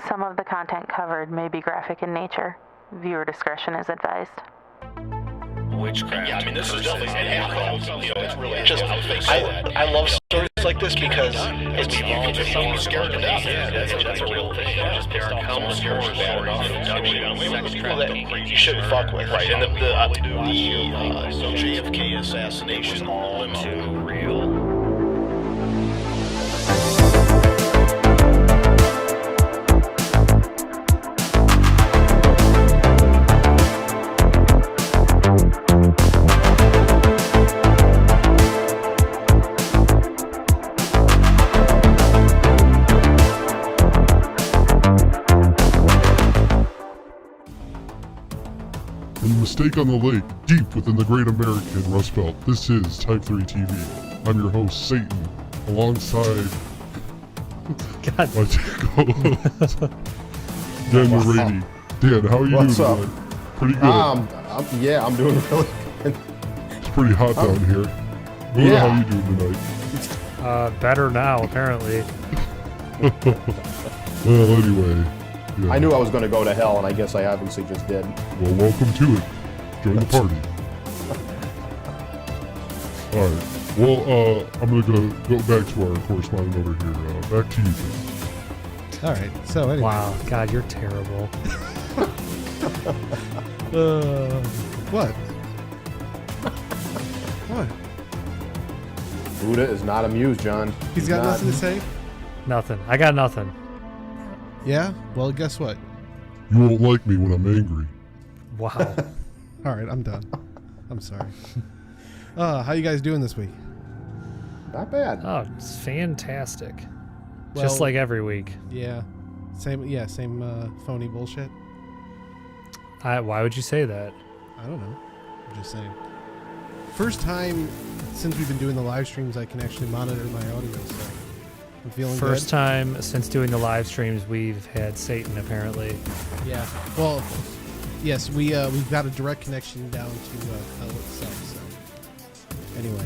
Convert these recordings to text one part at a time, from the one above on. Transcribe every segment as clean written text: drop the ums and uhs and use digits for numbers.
Some of the content covered may be graphic in nature. Viewer discretion is advised. Witchcraft. Yeah, I mean, this is definitely it's really Just, I love stories like this because it's someone scared to death. Yeah, that's a real thing. Just there are countless stories bad enough. I mean, people that you shouldn't fuck with. Right, and the JFK assassination limo. Real. Mistake on the lake, deep within the great American Rust Belt. This is T3TV. I'm your host, Satan, alongside God. my co-host, Dan Morady. Dan, how are you What's doing up? tonight? Pretty good. I'm doing really good. It's pretty hot down here. Buddha, Yeah. how are you doing tonight? Better now, apparently. Well, anyway. Yeah. I knew I was going to go to hell, and I guess I obviously just did. Well, welcome to it. Join the party. Alright. Well, I'm going to go back to our correspondent over here. Back to you, Chris. All right. So anyway. Wow, God, you're terrible. What? What? Buddha is not amused, John. He's got not. nothing to say? Nothing. I got nothing. Yeah? Well, guess what? You won't like me when I'm angry. Wow. All right, I'm done. I'm sorry. How you guys doing this week? Not bad. Oh, it's fantastic. Well, Just like every week. Yeah. Same phony bullshit. Why would you say that? I don't know. I'm just saying. First time since we've been doing the live streams I can actually monitor my audio, so I'm feeling First good. time since doing the live streams we've had Satan, apparently. Yeah. Well, yes, we've got a direct connection down to hell itself. So anyway,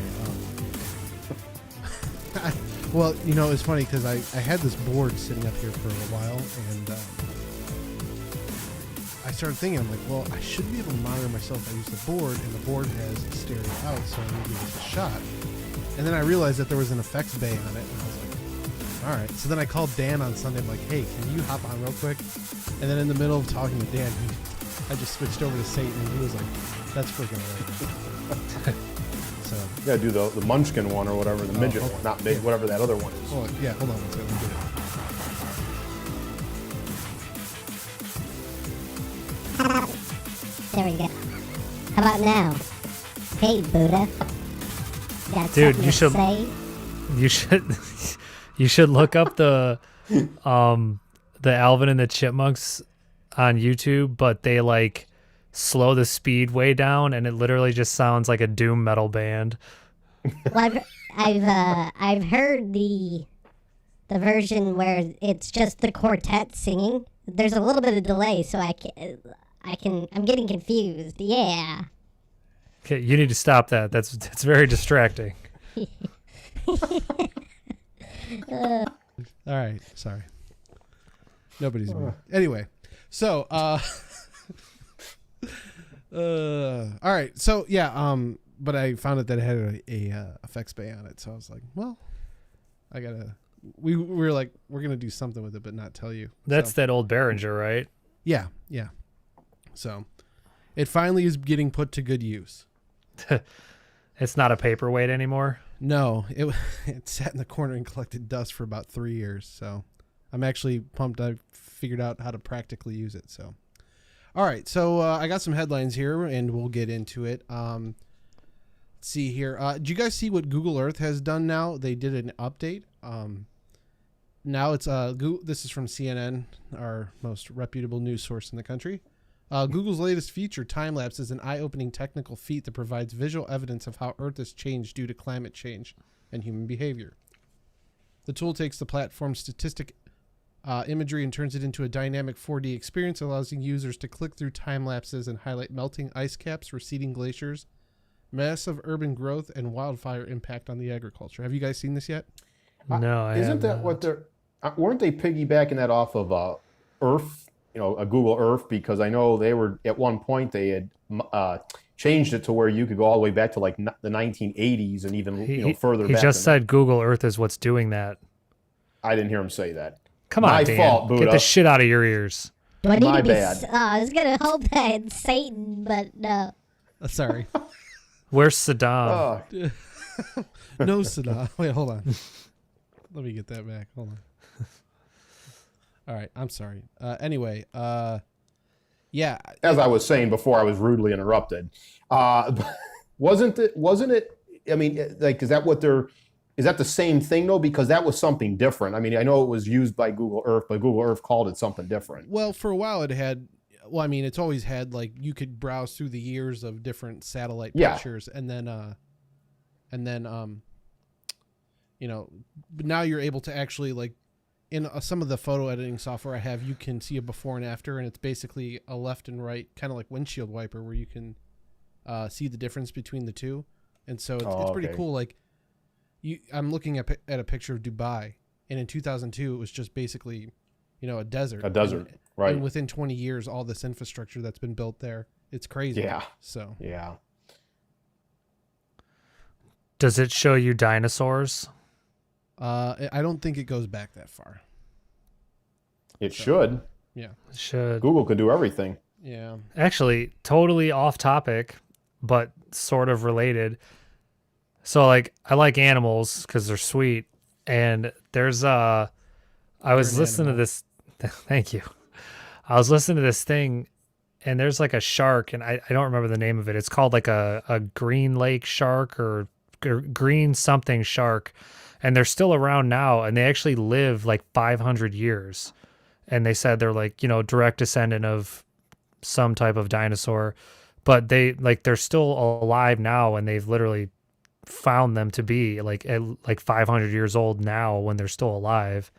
well, you know, it's funny because I had this board sitting up here for a while, and I started thinking, I'm like, well, I should be able to monitor myself. I use the board, and the board has stereo out, so I'm gonna give this a shot. And then I realized that there was an effects bay on it, and I was like, all right. So then I called Dan on Sunday. I'm like, hey, can you hop on real quick? And then in the middle of talking to Dan, I just switched over to Satan, and he was like, that's freaking right. So You gotta do the Munchkin one or whatever, the midget okay. one, not big, whatever that other one is. oh yeah, hold on, let's go. Let me do it. There we go. How about now? Hey, Buddha. Got Dude, something you to should- say? You should look up the Alvin and the Chipmunks on YouTube, but they like slow the speed way down, and it literally just sounds like a doom metal band. Well, I've heard the version where it's just the quartet singing. There's a little bit of delay, so I'm getting confused. Yeah. Okay, you need to stop that. That's very distracting. All right, sorry. Nobody's amused. Anyway, so all right, so yeah, but I found out that it had a effects bay on it, so I was like, well, I gotta. We were like, we're gonna do something with it, but not tell you. That's So, that old Behringer, right? yeah. So it finally is getting put to good use. It's not a paperweight anymore. No, it sat in the corner and collected dust for about 3 years. So I'm actually pumped. I figured out how to practically use it. So, all right. So I got some headlines here, and we'll get into it. Let's see here. Do you guys see what Google Earth has done now? They did an update. Now it's Google. This is from CNN, our most reputable news source in the country. Google's latest feature, time-lapse, is an eye-opening technical feat that provides visual evidence of how Earth has changed due to climate change and human behavior. The tool takes the platform's statistic imagery and turns it into a dynamic 4D experience, allowing users to click through time-lapses and highlight melting ice caps, receding glaciers, massive urban growth, and wildfire impact on the agriculture. Have you guys seen this yet? No, I Isn't have that not. what they're? Weren't they piggybacking that off of Earth, a Google Earth, because I know they were at one point they had changed it to where you could go all the way back to like the 1980s and even further He back. just said Google Earth is what's doing that. I didn't hear him say that. Come on, My Dan. fault, Buddha. Get the shit out of your ears. Do I need My to be? bad. I was gonna hope that it's Satan, but no. Sorry. Where's Saddam? Oh, No, Saddam. Wait, hold on. Let me get that back. Hold on. All right, I'm sorry. Anyway, yeah. as I was saying before, I was rudely interrupted. Wasn't it? I mean, like, is that the same thing though? Because that was something different. I mean, I know it was used by Google Earth, but Google Earth called it something different. Well, for a while it had. Well, I mean, it's always had like you could browse through the years of different satellite pictures, and then, but now you're able to actually like in some of the photo editing software I have, you can see a before and after, and it's basically a left and right, kind of like windshield wiper, where you can see the difference between the two, and so it's pretty cool. Like, I'm looking at a picture of Dubai, and in 2002 it was just basically, a desert. Right. And within 20 years, all this infrastructure that's been built there, it's crazy. Yeah. So. Yeah. Does it show you dinosaurs? I don't think it goes back that far. It should. Yeah. It should. Google could do everything. Yeah. Actually, totally off topic, but sort of related. So, like, I like animals because they're sweet. And there's I was listening to this. Thank you. I was listening to this thing, and there's like a shark, and I don't remember the name of it. It's called like a green lake shark or green something shark, and they're still around now, and they actually live like 500 years. And they said they're like, direct descendant of some type of dinosaur, but they're still alive now, and they've literally found them to be like 500 years old now when they're still alive.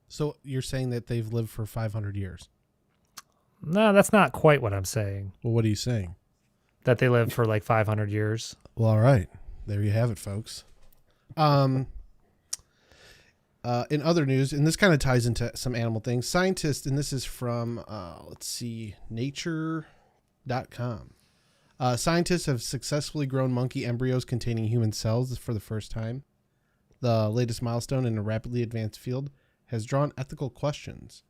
So you're saying that they've lived for 500 years? No, that's not quite what I'm saying. Well, what are you saying? That they lived for like 500 years. Well, all right. There you have it, folks. In other news, and this kind of ties into some animal things, scientists, and this is from, nature.com. Scientists have successfully grown monkey embryos containing human cells for the first time. The latest milestone in a rapidly advanced field has drawn ethical questions.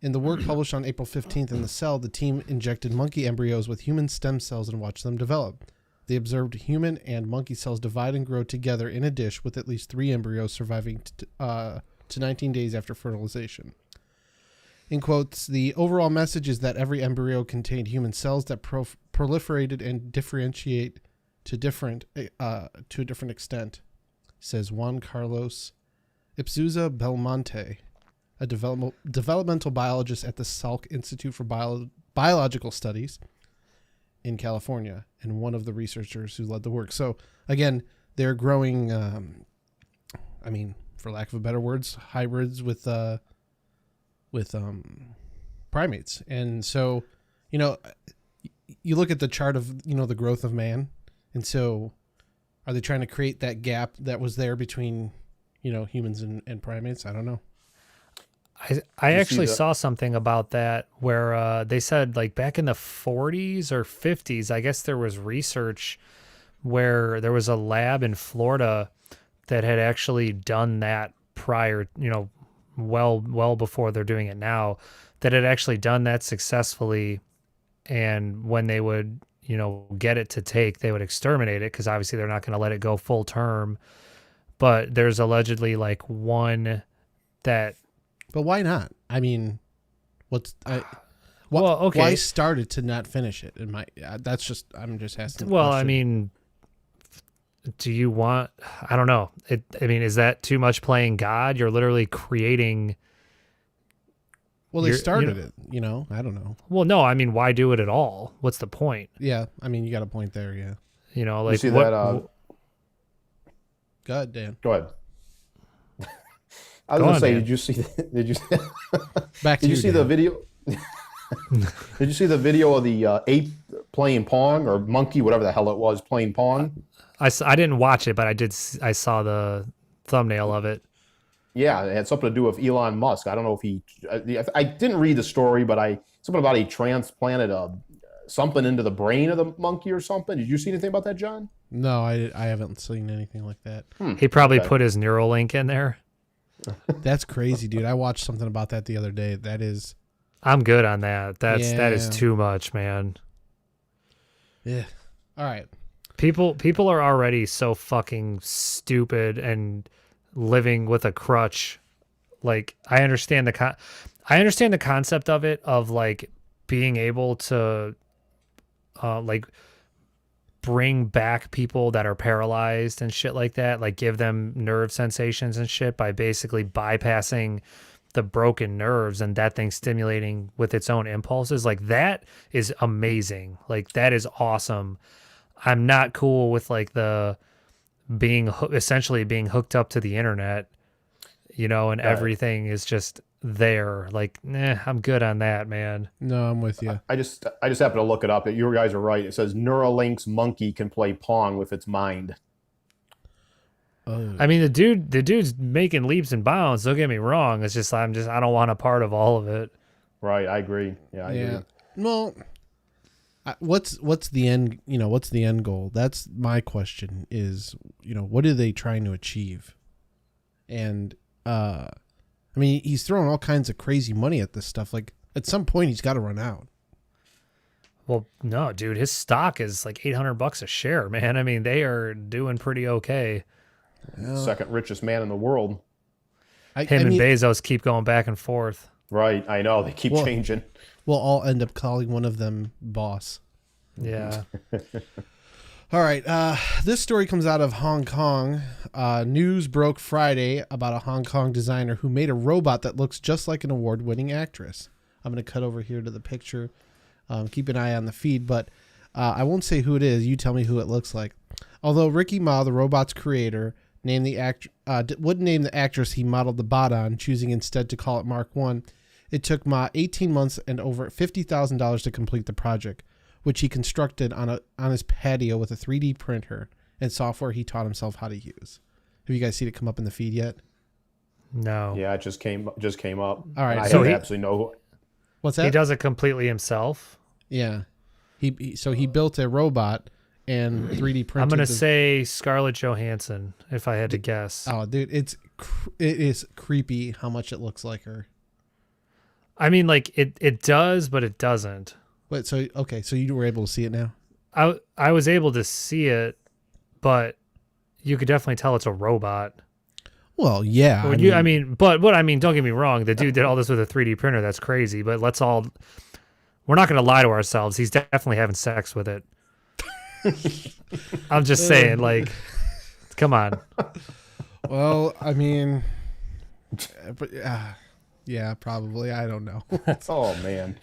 In the work published on April 15th in the Cell, the team injected monkey embryos with human stem cells and watched them develop. They observed human and monkey cells divide and grow together in a dish with at least 3 embryos surviving to 19 days after fertilization. In quotes, the overall message is that every embryo contained human cells that proliferated and differentiate to a different extent, says Juan Carlos Ipsuza Belmonte, a developmental biologist at the Salk Institute for Biological Studies in California, and one of the researchers who led the work. So again, they're growing, for lack of better words, hybrids with primates. And so, you look at the chart of, the growth of man. And so are they trying to create that gap that was there between, humans and primates? I don't know. I actually saw something about that where they said like back in the 40s or 50s, I guess there was research where there was a lab in Florida that had actually done that prior, well before they're doing it now, that had actually done that successfully. And when they would, get it to take, they would exterminate it because obviously they're not going to let it go full term. But there's allegedly like one that. But why not? I mean, okay. Why start it to not finish it? I'm just asking. Well, I mean, do you want? I don't know. Is that too much playing God? You're literally creating. Well, they started it. I don't know. Well, no. I mean, why do it at all? What's the point? Yeah, I mean, you got a point there. Yeah. Like you see what? That, Go ahead, Dan. Go ahead. I was going to say, did you see the video? Did you see the video of the ape playing Pong, or monkey, whatever the hell it was, playing Pong? I didn't watch it, but I saw the thumbnail of it. Yeah, it had something to do with Elon Musk. I don't know if I didn't read the story, but something about he transplanted something into the brain of the monkey or something. Did you see anything about that, John? No, I haven't seen anything like that. He probably put his Neuralink in there. That's crazy, dude. I watched something about that the other day. That is. I'm good on that. That is too much, man. Yeah. All right. People are already so fucking stupid and living with a crutch. Like, I understand the concept of it, of like being able to like bring back people that are paralyzed and shit like that, like give them nerve sensations and shit by basically bypassing the broken nerves and that thing stimulating with its own impulses. Like, that is amazing. Like, that is awesome. I'm not cool with like the essentially being hooked up to the internet, you know, and everything is just there. Like, I'm good on that, man. No, I'm with you. I just happened to look it up. You guys are right. It says Neuralink's monkey can play Pong with its mind. I mean, the dude's making leaps and bounds. Don't get me wrong. It's just I don't want a part of all of it. Right, I agree. Yeah, I agree. Well, what's the end? You know, what's the end goal? That's my question. Is, you know, what are they trying to achieve? And I mean, he's throwing all kinds of crazy money at this stuff. Like, at some point, he's got to run out. Well, no, dude, his stock is like $800 a share, man. I mean, they are doing pretty okay. Second richest man in the world. Him and Bezos keep going back and forth. Right, I know. They keep changing. We'll all end up calling one of them boss. Yeah. All right. This story comes out of Hong Kong. News broke Friday about a Hong Kong designer who made a robot that looks just like an award-winning actress. I'm going to cut over here to the picture. Keep an eye on the feed, but I won't say who it is. You tell me who it looks like. Although Ricky Ma, the robot's creator, wouldn't name the actress he modeled the bot on, choosing instead to call it Mark 1, it took Ma 18 months and over $50,000 to complete the project, which he constructed on his patio with a 3D printer and software he taught himself how to use. Have you guys seen it come up in the feed yet? No. Yeah, it just came up. All right, I so have absolutely no. What's that? He does it completely himself. Yeah. He built a robot and 3D printed. I'm gonna say Scarlett Johansson if I had to guess. Oh, dude, it is creepy how much it looks like her. I mean, like it does, but it doesn't. Wait, so you were able to see it now? I was able to see it, but you could definitely tell it's a robot. Well, yeah. Don't get me wrong. The dude did all this with a 3D printer. That's crazy. But we're not going to lie to ourselves. He's definitely having sex with it. I'm just saying, like, come on. Well, I mean, but yeah, probably. I don't know. Oh man.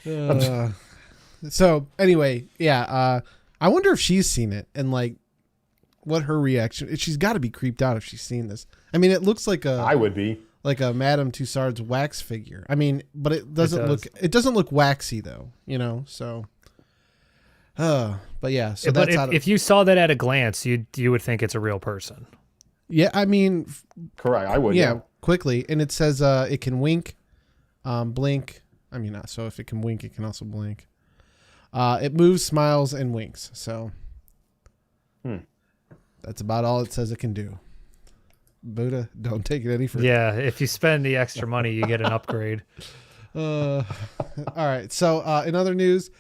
So anyway, yeah. I wonder if she's seen it and like what her reaction. She's got to be creeped out if she's seen this. I mean, it looks like I would be like a Madame Tussauds wax figure. I mean, but it doesn't look waxy though. You know, so. But yeah. So but if you saw that at a glance, you would think it's a real person. Yeah, I mean, correct. I would. Yeah, quickly, and it says it can wink, blink. I mean, so if it can wink, it can also blink. It moves, smiles, and winks. So that's about all it says it can do. Buddha, don't take it any further. Yeah, if you spend the extra money, you get an upgrade. All right. So in other news,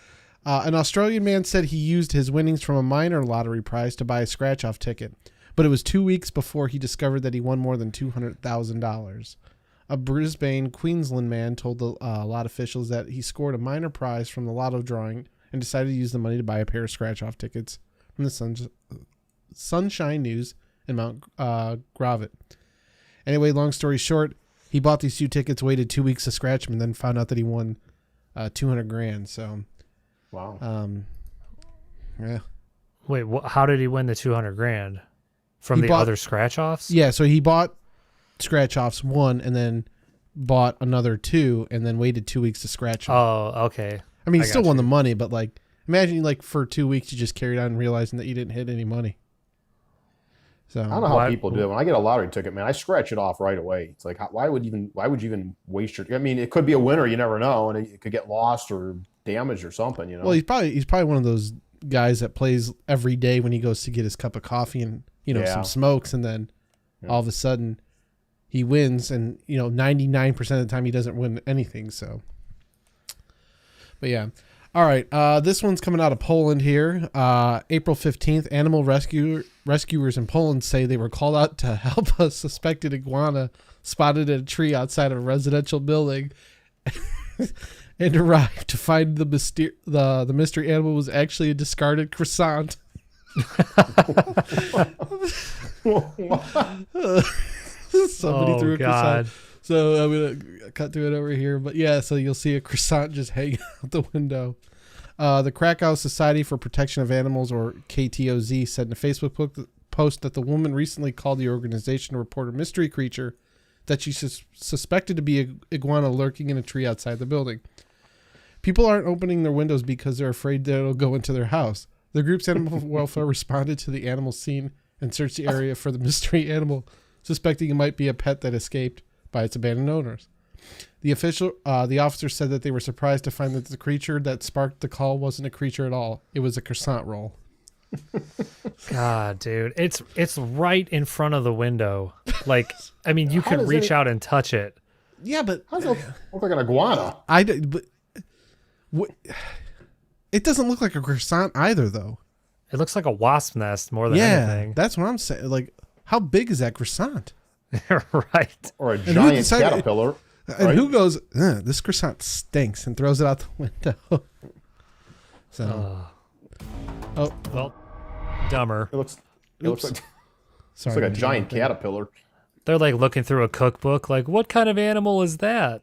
an Australian man said he used his winnings from a minor lottery prize to buy a scratch-off ticket, but it was 2 weeks before he discovered that he won more than $200,000. A Brisbane, Queensland man told the lot officials that he scored a minor prize from the lotto drawing and decided to use the money to buy a pair of scratch-off tickets from the Sunshine News in Mount Gravatt. Anyway, long story short, he bought these 2 tickets, waited 2 weeks to scratch them, and then found out that he won $200,000. So, wow. Yeah. Wait, how did he win the $200,000 from the other scratch-offs? Yeah, so he bought scratch-offs 1 and then bought another 2 and then waited 2 weeks to scratch them. Oh, okay. I mean, he still won the money, but like, imagine like for 2 weeks you just carried on realizing that you didn't hit any money. So I don't know how Why- people do it. When I get a lottery ticket, man, I scratch it off right away. It's like, why would you even waste your? I mean, it could be a winner. You never know, and it could get lost or damaged or something. You know. Well, he's probably one of those guys that plays every day when he goes to get his cup of coffee and Yeah. some smokes, and then Yeah. all of a sudden he wins, and 99% of the time he doesn't win anything. So, but yeah. All right, this one's coming out of Poland here. April 15th, animal rescuers in Poland say they were called out to help a suspected iguana spotted in a tree outside of a residential building and arrived to find the mystery animal was actually a discarded croissant. Somebody threw a croissant. So I'm going to cut to it over here. But yeah, so you'll see a croissant just hanging out the window. The Krakow Society for Protection of Animals, or KTOZ, said in a Facebook post that the woman recently called the organization to report a mystery creature that she suspected to be an iguana lurking in a tree outside the building. People aren't opening their windows because they're afraid that it'll go into their house. The group's animal welfare responded to the animal scene and searched the area for the mystery animal, suspecting it might be a pet that escaped by its abandoned owners. The officer said that they were surprised to find that the creature that sparked the call wasn't a creature at all. It was a croissant roll. God, dude, it's right in front of the window. Like, I mean, you could reach out and touch it. Yeah, but How does it look like an iguana? It doesn't look like a croissant either, though. It looks like a wasp nest more than anything. That's what I'm saying. Like, how big is that croissant? Right. Or a who giant decided- caterpillar? And right? who goes, this croissant stinks, and throws it out the window? So, Well, dumber. It looks like, sorry. it's like a giant caterpillar. They're like looking through a cookbook, like, what kind of animal is that?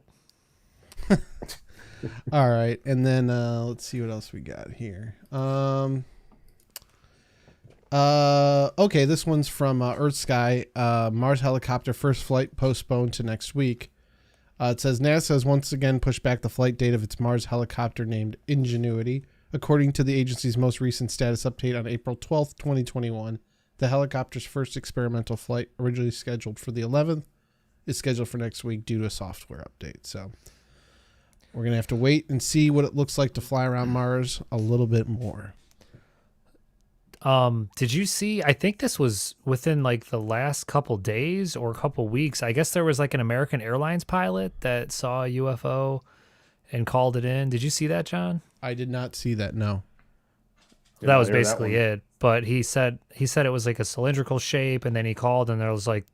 All right, and then let's see what else we got here. Okay, this one's from Earth Sky. Mars helicopter first flight postponed to next week. It says NASA has once again pushed back the flight date of its Mars helicopter named Ingenuity. According to the agency's most recent status update on April 12th, 2021, the helicopter's first experimental flight, originally scheduled for the 11th, is scheduled for next week due to a software update. So we're going to have to wait and see what it looks like to fly around Mars a little bit more. Did you see, I think this was within like the last couple days or a couple weeks. I guess there was like an American Airlines pilot that saw a UFO and called it in. Did you see that, John? I did not see that, no. That was hear that basically one. it. But he said it was like a cylindrical shape, and then he called and there was like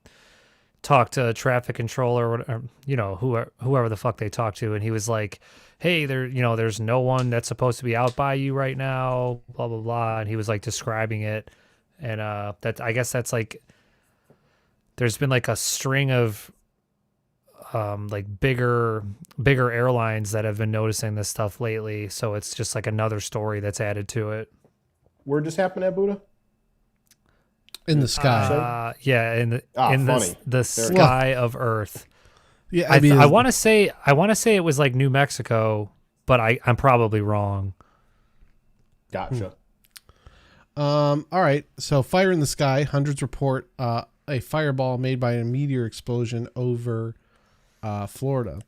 talk to a traffic controller or whoever the fuck they talked to, and he was like, hey, there's no one that's supposed to be out by you right now, blah blah blah, and he was like describing it, and I guess that's like there's been like a string of like bigger airlines that have been noticing this stuff lately, so it's just like another story that's added to it. Where'd this happen at, Buddha? In the sky. Yeah, in funny. the sky of Earth. Yeah, I want to say it was like New Mexico, but I'm probably wrong. Gotcha. All right. So fire in the sky. Hundreds report a fireball made by a meteor explosion over Florida.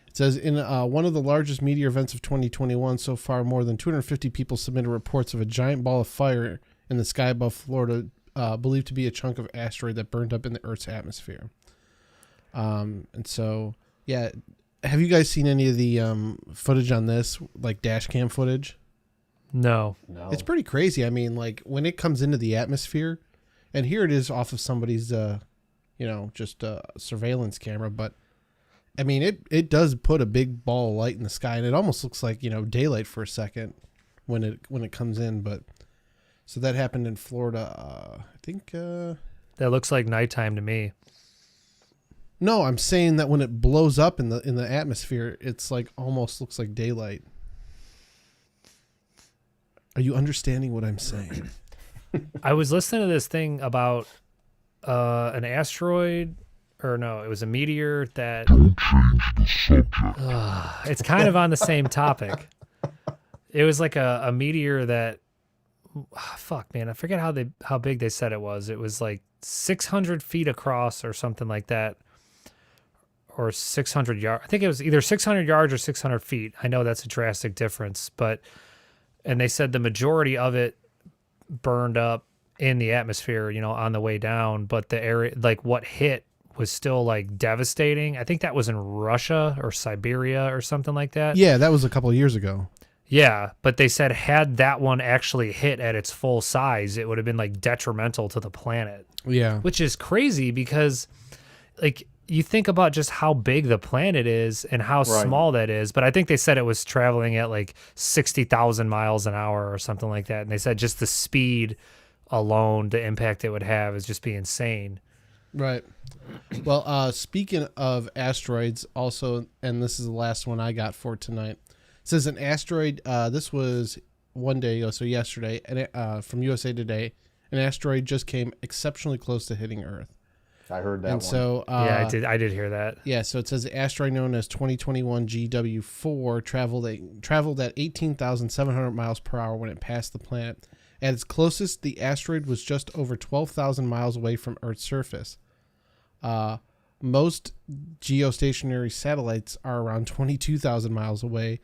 It says in one of the largest meteor events of 2021 so far, more than 250 people submitted reports of a giant ball of fire in the sky above Florida, believed to be a chunk of asteroid that burned up in the Earth's atmosphere. And so, yeah, have you guys seen any of the footage on this, like dash cam footage? No. It's pretty crazy. I mean, like when it comes into the atmosphere, and here it is off of somebody's, just a surveillance camera, but I mean, it does put a big ball of light in the sky, and it almost looks like, daylight for a second when it comes in. But so that happened in Florida. I think That looks like nighttime to me. no, I'm saying that when it blows up in the atmosphere, it's like almost looks like daylight. Are you understanding what I'm saying? I was listening to this thing about an asteroid, or no, it was a meteor that. It's kind of on the same topic. It was like a meteor that fuck, man, I forget how big they said it was. It was like 600 feet across or something like that, or 600 yards. I think it was either 600 yards or 600 feet. I know that's a drastic difference, and they said the majority of it burned up in the atmosphere, on the way down, but the area, like what hit was still like devastating. I think that was in Russia or Siberia or something like that. Yeah, that was a couple of years ago. Yeah, but they said had that one actually hit at its full size, it would have been like detrimental to the planet. Yeah. Which is crazy because like you think about just how big the planet is and how small that is, but I think they said it was traveling at like 60,000 miles an hour or something like that. And they said just the speed alone, the impact it would have is just be insane. Right. Well, speaking of asteroids also, and this is the last one I got for tonight. It says an asteroid, this was one day ago, so yesterday, and from USA Today, an asteroid just came exceptionally close to hitting Earth. I heard that and one. So, yeah, I did hear that. Yeah, so it says the asteroid known as 2021 GW4 traveled at 18,700 miles per hour when it passed the planet. At its closest, the asteroid was just over 12,000 miles away from Earth's surface. Most geostationary satellites are around 22,000 miles away,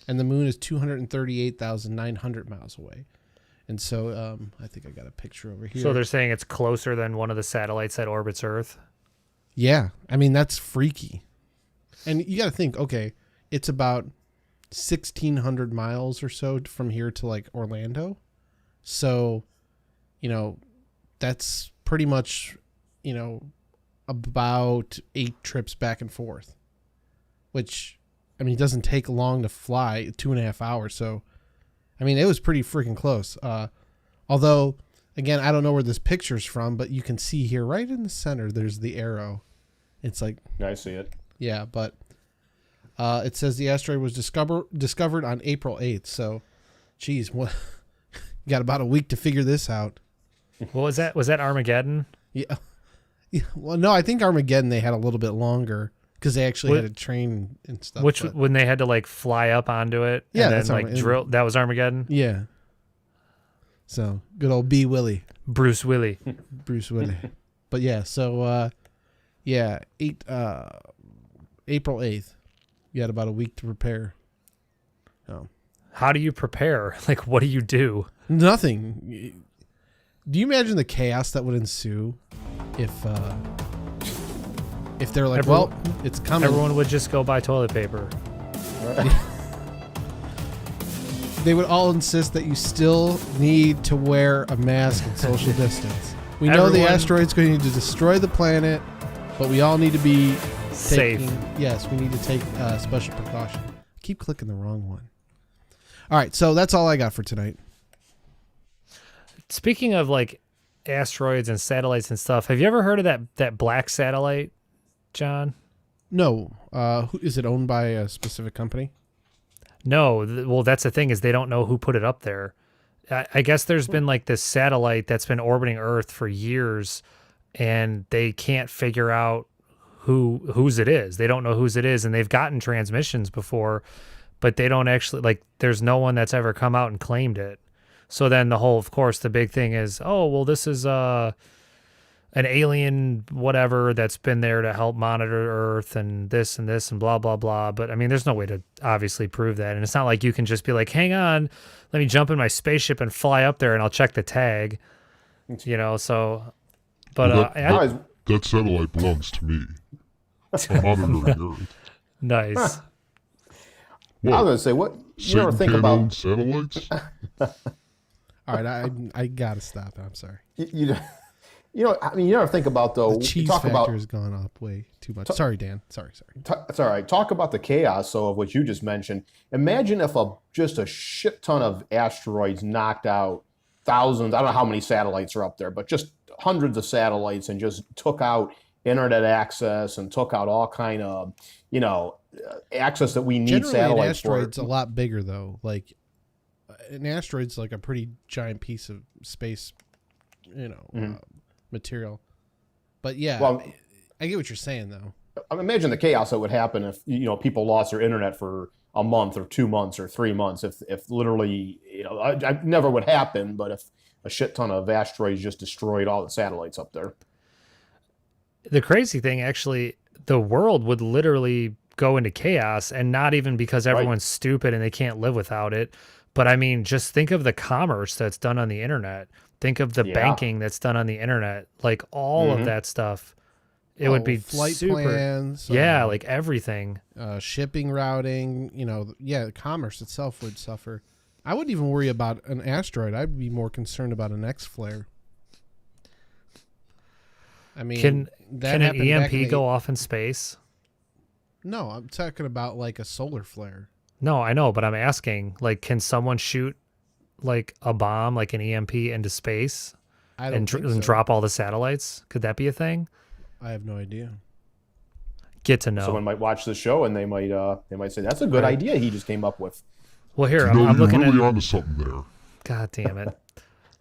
and the moon is 238,900 miles away. And so I think I got a picture over here. So they're saying it's closer than one of the satellites that orbits Earth? Yeah. I mean, that's freaky. And you got to think, okay, it's about 1,600 miles or so from here to like Orlando. So, that's pretty much, about 8 trips back and forth, which, I mean, it doesn't take long to fly, 2.5 hours. So, I mean, it was pretty freaking close. Although, again, I don't know where this picture's from, but you can see here right in the center, there's the arrow. It's like, I see it. Yeah, but it says the asteroid was discovered on April 8th. So, geez, what? You got about a week to figure this out. What was that? Was that Armageddon? Yeah. Well, no, I think Armageddon they had a little bit longer because they actually had a train and stuff. When they had to like fly up onto it, yeah, and then like drill. That was Armageddon. Yeah. So good old B. Willie, Bruce Willie. But yeah, so April 8th. You had about a week to prepare. Oh. How do you prepare? Like, what do you do? Nothing. Do you imagine the chaos that would ensue if they're like, well, it's coming? Everyone would just go buy toilet paper. Right. They would all insist that you still need to wear a mask and social distance. We know the asteroid's going to destroy the planet, but we all need to be safe. Yes, we need to take special precaution. I keep clicking the wrong one. All right, so that's all I got for tonight. Speaking of like asteroids and satellites and stuff, have you ever heard of that black satellite, John? No. Is it owned by a specific company? No. Well, that's the thing is they don't know who put it up there. I guess there's been like this satellite that's been orbiting Earth for years, and they can't figure out whose it is. They don't know whose it is, and they've gotten transmissions before, but they don't actually, like, there's no one that's ever come out and claimed it. So then of course, the big thing is, oh, well, this is an alien whatever that's been there to help monitor Earth and this and blah, blah, blah. But, I mean, there's no way to obviously prove that. And it's not like you can just be like, hang on, let me jump in my spaceship and fly up there and I'll check the tag, so. But that satellite belongs to me. I'm monitoring Earth. Nice. What? I was going to say, what? You ever think can't about own satellites? All right, I gotta stop it. I'm sorry. you never think about though. The cheese factor has gone up way too much. Sorry, Dan. Sorry. It's all right. Talk about the chaos of what you just mentioned. Imagine if just a shit ton of asteroids knocked out thousands. I don't know how many satellites are up there, but just hundreds of satellites and just took out internet access and took out all kind of access that we need. Generally, satellites an asteroid's for. a lot bigger though. Like an asteroid's like a pretty giant piece of space, material. But yeah, well, I get what you're saying though. Imagine the chaos that would happen if people lost their internet for a month or 2 months or 3 months. If literally I never would happen, but if a shit ton of asteroids just destroyed all the satellites up there. The crazy thing, actually, the world would literally go into chaos, and not even because everyone's stupid and they can't live without it. But I mean, just think of the commerce that's done on the internet. Think of the banking that's done on the internet. Like all of that stuff. It would be flight super, plans. like everything. Shipping routing, commerce itself would suffer. I wouldn't even worry about an asteroid. I'd be more concerned about an X flare. I mean, can an EMP go off in space? No, I'm talking about like a solar flare. No, I know, but I'm asking, like, can someone shoot like a bomb, like an EMP, into space and drop all the satellites? Could that be a thing? I have no idea. Get to know. Someone might watch the show and they might say that's a good idea he just came up with. Well, here You know, I'm looking you're really at. onto something there. God damn it!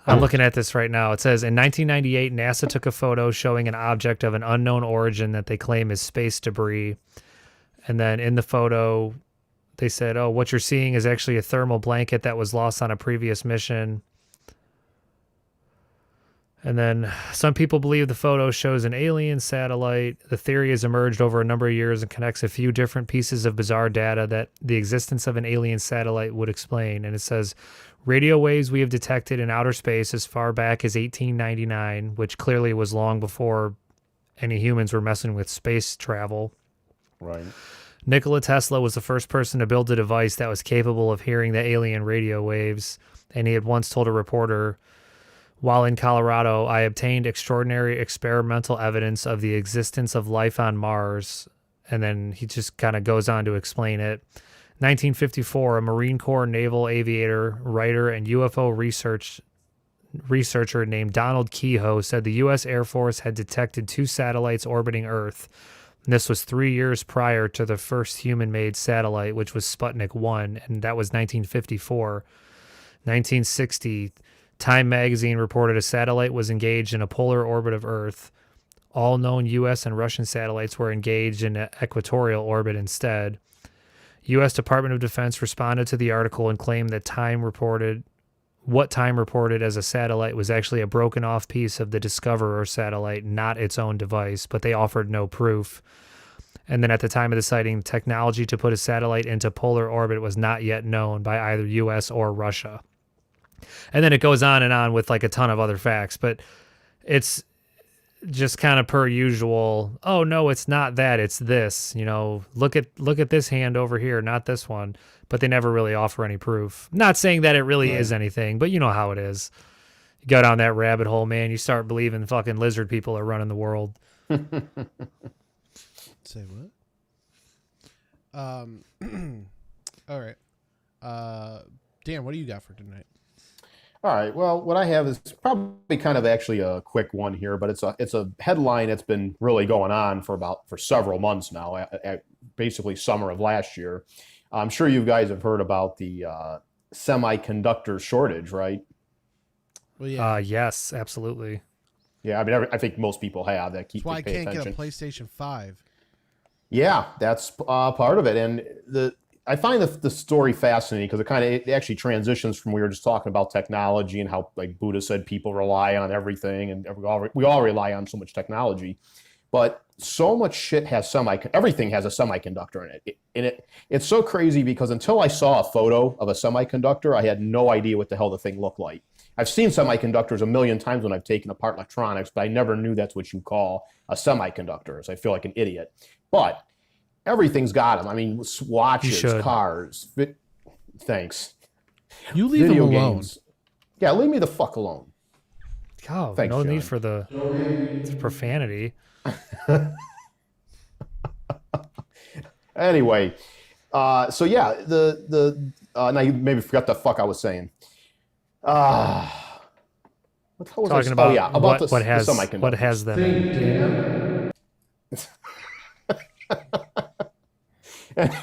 I'm looking at this right now. It says in 1998, NASA took a photo showing an object of an unknown origin that they claim is space debris, and then in the photo, they said, "Oh, what you're seeing is actually a thermal blanket that was lost on a previous mission." And then some people believe the photo shows an alien satellite. The theory has emerged over a number of years and connects a few different pieces of bizarre data that the existence of an alien satellite would explain. And it says, radio waves we have detected in outer space as far back as 1899, which clearly was long before any humans were messing with space travel. Right. Nikola Tesla was the first person to build a device that was capable of hearing the alien radio waves. And he had once told a reporter, while in Colorado, I obtained extraordinary experimental evidence of the existence of life on Mars. And then he just kind of goes on to explain it. 1954, a Marine Corps naval aviator, writer, and UFO researcher named Donald Kehoe said the U.S. Air Force had detected 2 satellites orbiting Earth. And this was 3 years prior to the first human-made satellite, which was Sputnik 1, and that was 1954. 1960, Time magazine reported a satellite was engaged in a polar orbit of Earth. All known U.S. and Russian satellites were engaged in an equatorial orbit instead. U.S. Department of Defense responded to the article and claimed that Time reported as a satellite was actually a broken off piece of the Discoverer satellite, not its own device, but they offered no proof. And then at the time of the sighting, technology to put a satellite into polar orbit was not yet known by either U.S. or Russia. And then it goes on and on with like a ton of other facts, but it's just kind of per usual. Oh no, it's not that, it's this, look at this hand over here, not this one, but they never really offer any proof. Not saying that it really is anything, but you know how it is. You go down that rabbit hole, man, you start believing fucking lizard people are running the world. Say what? All right. Dan, what do you got for tonight? All right. Well, what I have is probably kind of actually a quick one here, but it's a headline that's been really going on for several months now, at basically summer of last year. I'm sure you guys have heard about the semiconductor shortage, right? Well, yeah. Yes, absolutely. Yeah, I mean, I think most people have that. That's why I can't get a PlayStation 5. Yeah, that's part of it, and I find the story fascinating because it actually transitions from we were just talking about technology and how, like Buddha said, people rely on everything and we all rely on so much technology, but so much shit has everything has a semiconductor in it. And it's so crazy because until I saw a photo of a semiconductor, I had no idea what the hell the thing looked like. I've seen semiconductors a million times when I've taken apart electronics, but I never knew that's what you call a semiconductor. So I feel like an idiot. But everything's got them. I mean, watches, cars. Thanks. You leave them alone. Games. Yeah, leave me the fuck alone. God, Thanks, no John. need for the profanity. Anyway, so yeah, now you maybe forgot the fuck I was saying. What the hell was Talking I? about, oh, yeah, about the semiconductors. What has them in.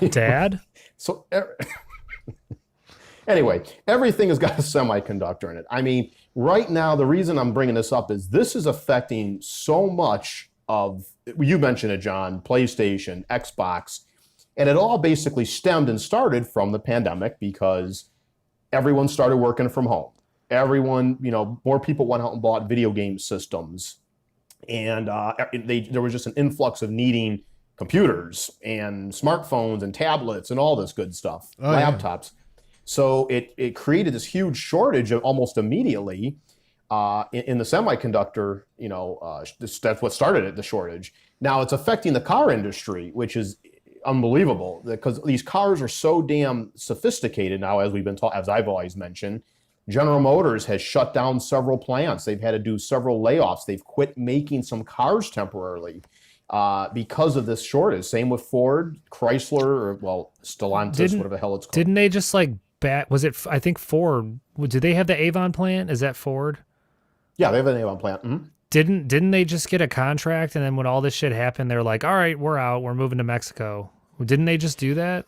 Dad? So anyway, everything has got a semiconductor in it. I mean, right now, the reason I'm bringing this up is this is affecting so much of, you mentioned it, John, PlayStation, Xbox, and it all basically stemmed and started from the pandemic because everyone started working from home. Everyone, more people went out and bought video game systems, and there was just an influx of needing computers and smartphones and tablets and all this good stuff, laptops. Yeah. So it created this huge shortage of almost immediately in the semiconductor. That's what started it, the shortage. Now it's affecting the car industry, which is unbelievable because these cars are so damn sophisticated now, as I've always mentioned. General Motors has shut down several plants. They've had to do several layoffs. They've quit making some cars temporarily because of this shortage. Same with Ford, Chrysler, or Stellantis, whatever the hell it's called. Didn't they just was it? I think Ford. Do they have the Avon plant? Is that Ford? Yeah, they have an Avon plant. Mm-hmm. Didn't they just get a contract, and then when all this shit happened, they're like, all right, we're out. We're moving to Mexico. Didn't they just do that?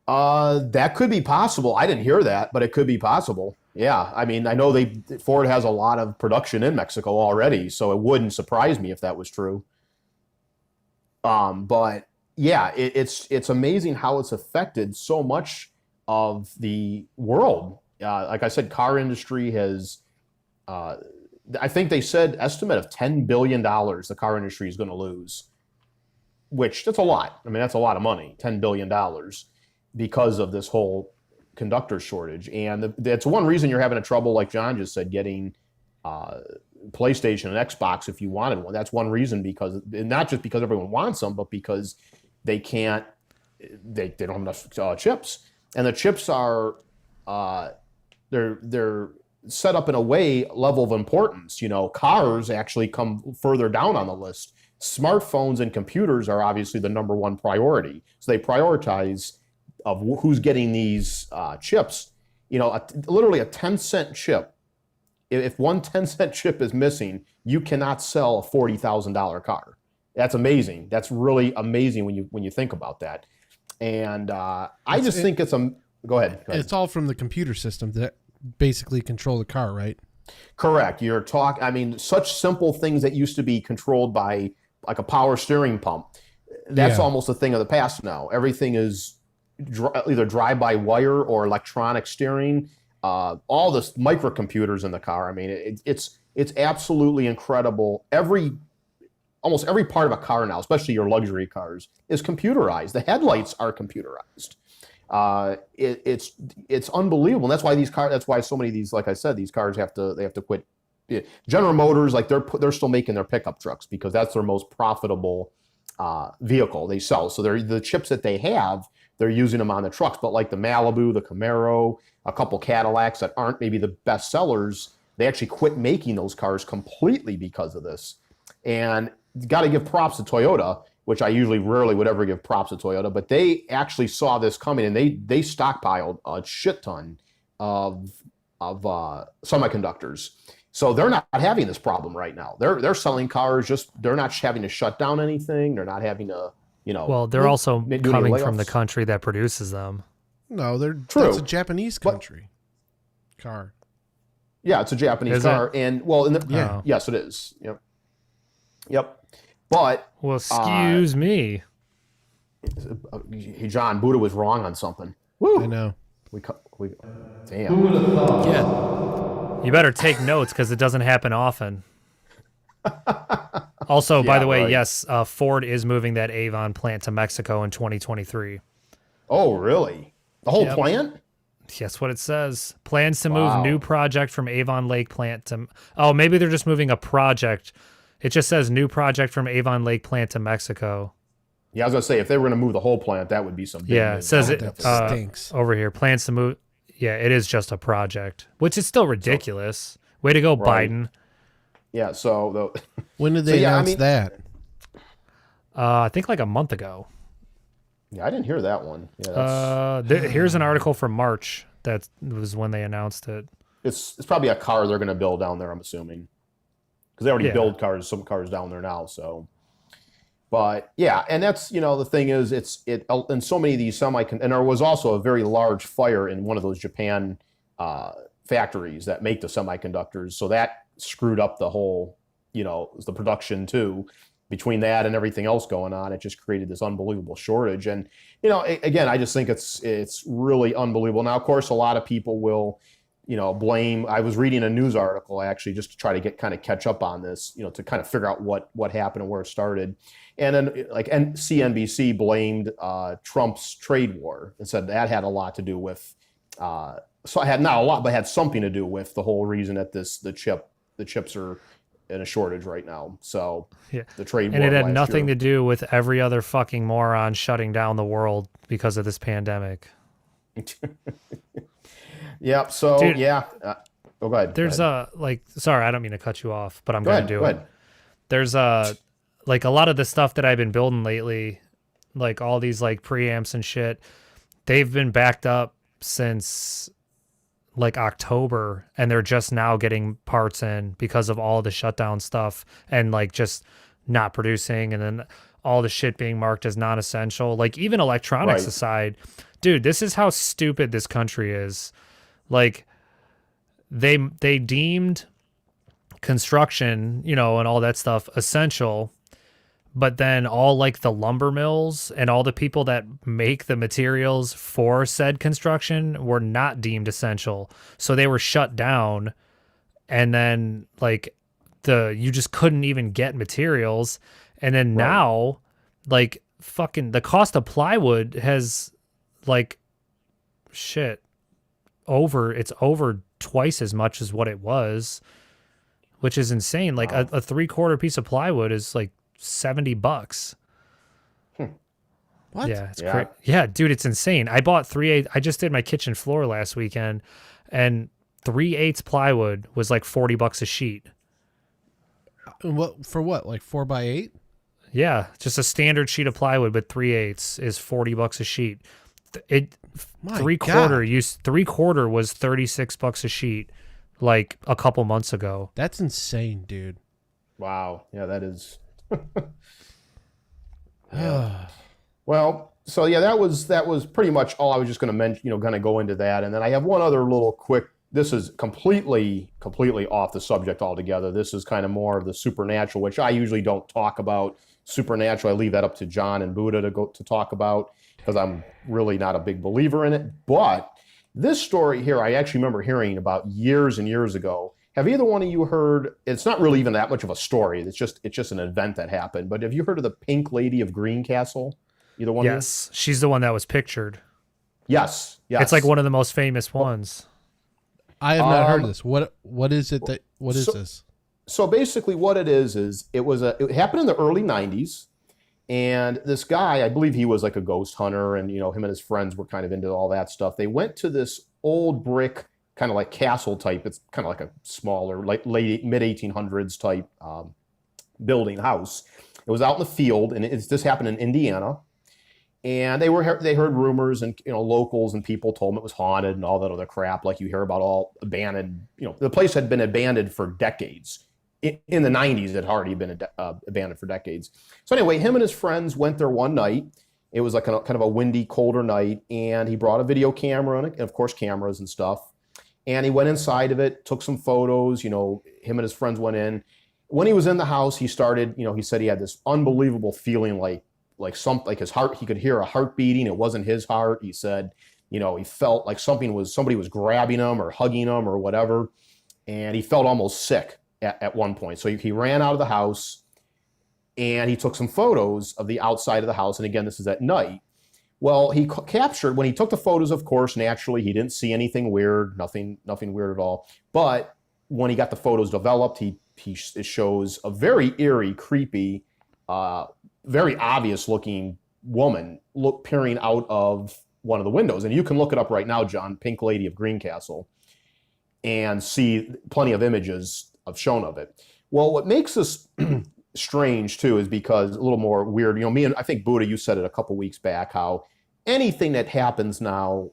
That could be possible. I didn't hear that, but it could be possible. Yeah, I mean, I know Ford has a lot of production in Mexico already, so it wouldn't surprise me if that was true. But yeah, it's amazing how it's affected so much of the world. Like I said, car industry has, I think they said estimate of $10 billion the car industry is going to lose, which that's a lot. I mean, that's a lot of money, $10 billion, because of this whole conductor shortage. And that's one reason you're having a trouble, like John just said, getting PlayStation and Xbox if you wanted one. That's one reason, because not just because everyone wants them, but because they don't have enough chips. And the chips are they're set up in a level of importance. Cars actually come further down on the list. Smartphones and computers are obviously the number one priority. So they prioritize of who's getting these chips. Literally a 10-cent chip. If one 10-cent chip is missing, you cannot sell a $40,000 car. That's amazing. That's really amazing when you think about that. And I just think it's a. Go ahead. It's all from the computer system that basically control the car, right? Correct. I mean, such simple things that used to be controlled by like a power steering pump. That's almost a thing of the past now. Everything is either drive-by-wire or electronic steering. All the microcomputers in the car. I mean, it's absolutely incredible. Almost every part of a car now, especially your luxury cars, is computerized. The headlights are computerized. It's unbelievable. And that's why so many of these, like I said, these cars have to quit. General Motors, like they're still making their pickup trucks because that's their most profitable vehicle they sell. So the chips that they have, they're using them on the trucks. But like the Malibu, the Camaro, a couple Cadillacs that aren't maybe the best sellers, they actually quit making those cars completely because of this. And you got to give props to Toyota, which I usually rarely would ever give props to Toyota, but they actually saw this coming and they stockpiled a shit ton of semiconductors. So they're not having this problem right now. They're selling cars, they're not having to shut down anything. They're not having to, Well, they're also coming from the country that produces them. No, that's a Japanese country car. Yeah, it's a Japanese car, and yes, it is. Yep. But excuse me. Hey, John, Buddha was wrong on something. Woo! I know. Damn. Yeah. You better take notes because it doesn't happen often. Also, by the way, right. Yes, Ford is moving that Avon plant to Mexico in 2023. Oh, really? The whole plant? Yes, what it says. Plans to move new project from Avon Lake plant to... Oh, maybe they're just moving a project. It just says new project from Avon Lake plant to Mexico. Yeah, I was going to say, if they were going to move the whole plant, that would be some big it says it stinks. Over here. Plans to move... Yeah, it is just a project, which is still ridiculous. Way to go, right. Biden. Yeah, so... When did they announce that? I think like a month ago. Yeah, I didn't hear that one. Yeah, here's an article from March. That was when they announced it. It's probably a car they're going to build down there, I'm assuming. Because they already build some cars down there now, so... But yeah, and that's, the thing is, in so many of these and there was also a very large fire in one of those Japan factories that make the semiconductors. So that screwed up the whole, the production too. between that and everything else going on, it just created this unbelievable shortage. And again, I just think it's really unbelievable. Now, of course, a lot of people will blame. I was reading a news article actually just to try to catch up on this, to kind of figure out what happened and where it started. And then like CNBC blamed Trump's trade war and said that had a lot to do with, so I had not a lot, but had something to do with the whole reason that the chips are in a shortage right now. So yeah, the trade war. And it had nothing to do with every other fucking moron shutting down the world because of this pandemic. Yep. So Dude, yeah. Go ahead. There's sorry, I don't mean to cut you off, but I'm going to do go it. ahead. There's like a lot of the stuff that I've been building lately, like all these like preamps and shit, they've been backed up since like October, and they're just now getting parts in because of all the shutdown stuff and like just not producing, and then all the shit being marked as non-essential. Like even electronics Right. aside, dude, this is how stupid this country is. Like they deemed construction, and all that stuff essential, but then all like the lumber mills and all the people that make the materials for said construction were not deemed essential. So they were shut down, and then like you just couldn't even get materials. And then Right. now like fucking the cost of plywood has like it's over twice as much as what it was, which is insane. Like Wow. a 3/4 piece of plywood is like $70. What? Yeah, it's Yeah. crazy. Yeah, dude, it's insane. I bought 3/8. I just did my kitchen floor last weekend, and 3/8 plywood was like $40 a sheet. What for? What, like 4x8? Yeah, just a standard sheet of plywood, but 3/8 is $40 a sheet. My 3/4 was $36 a sheet, like a couple months ago. That's insane, dude. Wow. Yeah, that is. Yeah. Well, so yeah, that was pretty much all I was just going to mention. Going to go into that, and then I have one other little quick. This is completely off the subject altogether. This is kind of more of the supernatural, which I usually don't talk about. Supernatural, I leave that up to John and Buddha to talk about, because I'm really not a big believer in it. But this story here, I actually remember hearing about years and years ago. Have either one of you heard? It's not really even that much of a story. It's just an event that happened. But have you heard of the Pink Lady of Greencastle? Either one? Yes, she's the one that was pictured. Yes. It's like one of the most famous ones. I have not heard of this. What is it that? What is this? So basically, what it is it happened in the early '90s, and this guy, I believe he was like a ghost hunter, and him and his friends were kind of into all that stuff. They went to this old brick, kind of like castle type. It's kind of like a smaller, like late mid 1800s type building house. It was out in the field, and this happened in Indiana. And they heard rumors, and locals and people told them it was haunted and all that other crap, like you hear about all abandoned. The place had been abandoned for decades. In the 90s, it had already been abandoned for decades. So anyway, him and his friends went there one night. It was like kind of a windy, colder night, and he brought a video camera and of course cameras and stuff. And he went inside of it, took some photos. Him and his friends went in. When he was in the house, he started. He said he had this unbelievable feeling like his heart. He could hear a heart beating. It wasn't his heart. He said, he felt like somebody was grabbing him or hugging him or whatever, and he felt almost sick at one point. So he ran out of the house, and he took some photos of the outside of the house. And again, this is at night. Well, he captured, when he took the photos, of course, naturally, he didn't see anything weird, nothing weird at all. But when he got the photos developed, it shows a very eerie, creepy, very obvious looking woman peering out of one of the windows. And you can look it up right now, John, Pink Lady of Greencastle, and see plenty of images shown of it. Well, what makes this strange too is because a little more weird. Me and I think Buddha, you said it a couple weeks back, how anything that happens now,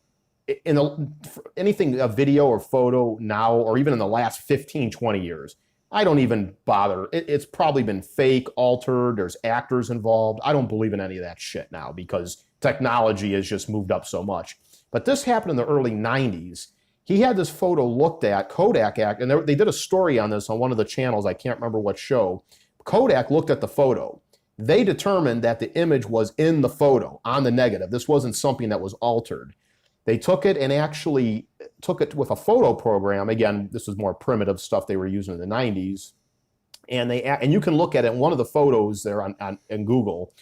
anything, a video or photo now, or even in the last 15, 20 years, I don't even bother. It's probably been fake, altered. There's actors involved. I don't believe in any of that shit now because technology has just moved up so much. But this happened in the early 90s. He had this photo looked at, Kodak and they did a story on this on one of the channels. I can't remember what show. Kodak looked at the photo, They determined that the image was in the photo on the negative. This wasn't something that was altered. They took it and actually took it with a photo program. Again, this was more primitive stuff they were using in the 90s. And you can look at it in one of the photos there in Google.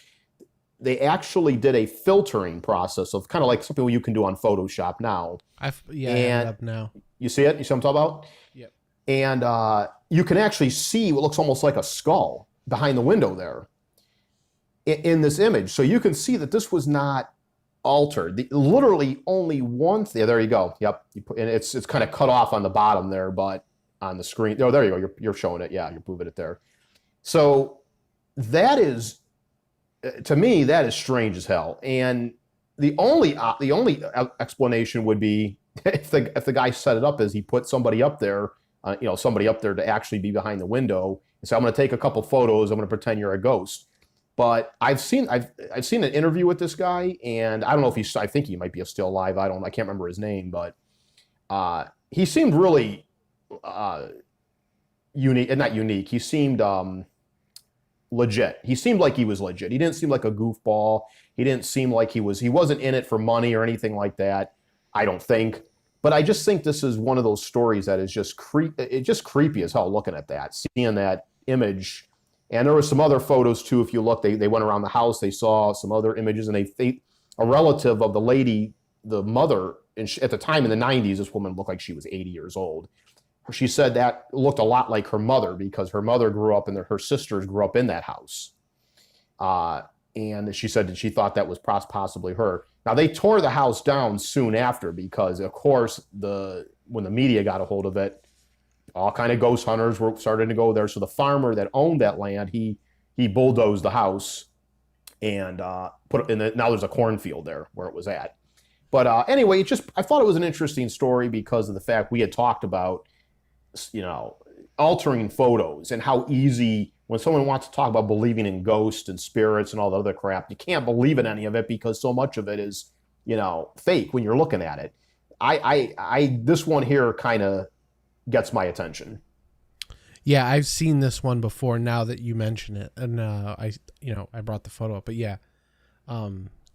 They actually did a filtering process of kind of like something you can do on Photoshop now. I have it up now. You see it? You see what I'm talking about? Yep. And you can actually see what looks almost like a skull behind the window there in this image. So you can see that this was not altered. Literally only one thing. Yeah, there you go. Yep. And it's kind of cut off on the bottom there, but on the screen. Oh, there you go. You're showing it. Yeah, you're moving it there. So that is, to me, that is strange as hell. And the only explanation would be if the guy set it up as he put somebody up there, somebody up there to actually be behind the window and say, I'm going to take a couple photos. I'm going to pretend you're a ghost. But I've seen an interview with this guy, and I don't know if I think he might be still alive. I can't remember his name, but he seemed really unique, not unique. He seemed legit. He seemed like he was legit. He didn't seem like a goofball. He didn't seem like he wasn't in it for money or anything like that. I don't think. But I just think this is one of those stories that is just creepy as hell looking at that, seeing that image. And there were some other photos too. If you look, they went around the house. They saw some other images, and a relative of the lady, the mother, at the time in the 90s, this woman looked like she was 80 years old. She said that looked a lot like her mother because her mother grew up and her sisters grew up in that house. And she said that she thought that was possibly her. Now, they tore the house down soon after because, of course, when the media got a hold of it, all kind of ghost hunters were starting to go there. So the farmer that owned that land, he bulldozed the house and put it in. Now there's a cornfield there where it was at. But anyway, I thought it was an interesting story because of the fact we had talked about, altering photos and how easy when someone wants to talk about believing in ghosts and spirits and all the other crap, you can't believe in any of it because so much of it is, fake when you're looking at it. This one here kind of gets my attention. Yeah, I've seen this one before now that you mention it. And I brought the photo up, but yeah.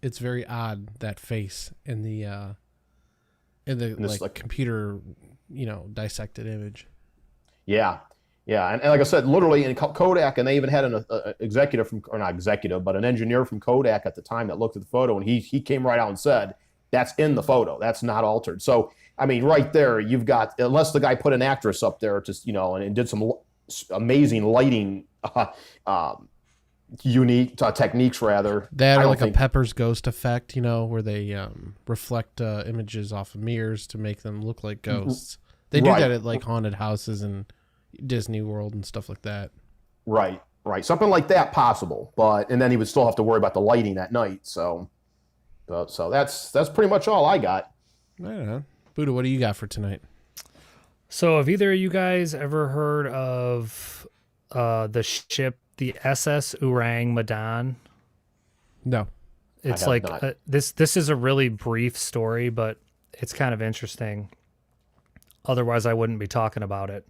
It's very odd, that face in the computer, dissected image. Yeah. Yeah. And like I said, literally in Kodak, and they even had an executive but an engineer from Kodak at the time that looked at the photo, and he came right out and said, that's in the photo. That's not altered. So, I mean, right there, you've got, unless the guy put an actress up there and did some amazing lighting, unique techniques rather. That or like a Pepper's Ghost effect, where they reflect images off of mirrors to make them look like ghosts. They do that at like haunted houses and Disney World and stuff like that. Right. Something like that possible, and then he would still have to worry about the lighting at night. So that's pretty much all I got. I don't know. Buddha, what do you got for tonight? So have either of you guys ever heard of the ship, the SS Orang Medan? No. It's like this is a really brief story, but it's kind of interesting. Otherwise, I wouldn't be talking about it.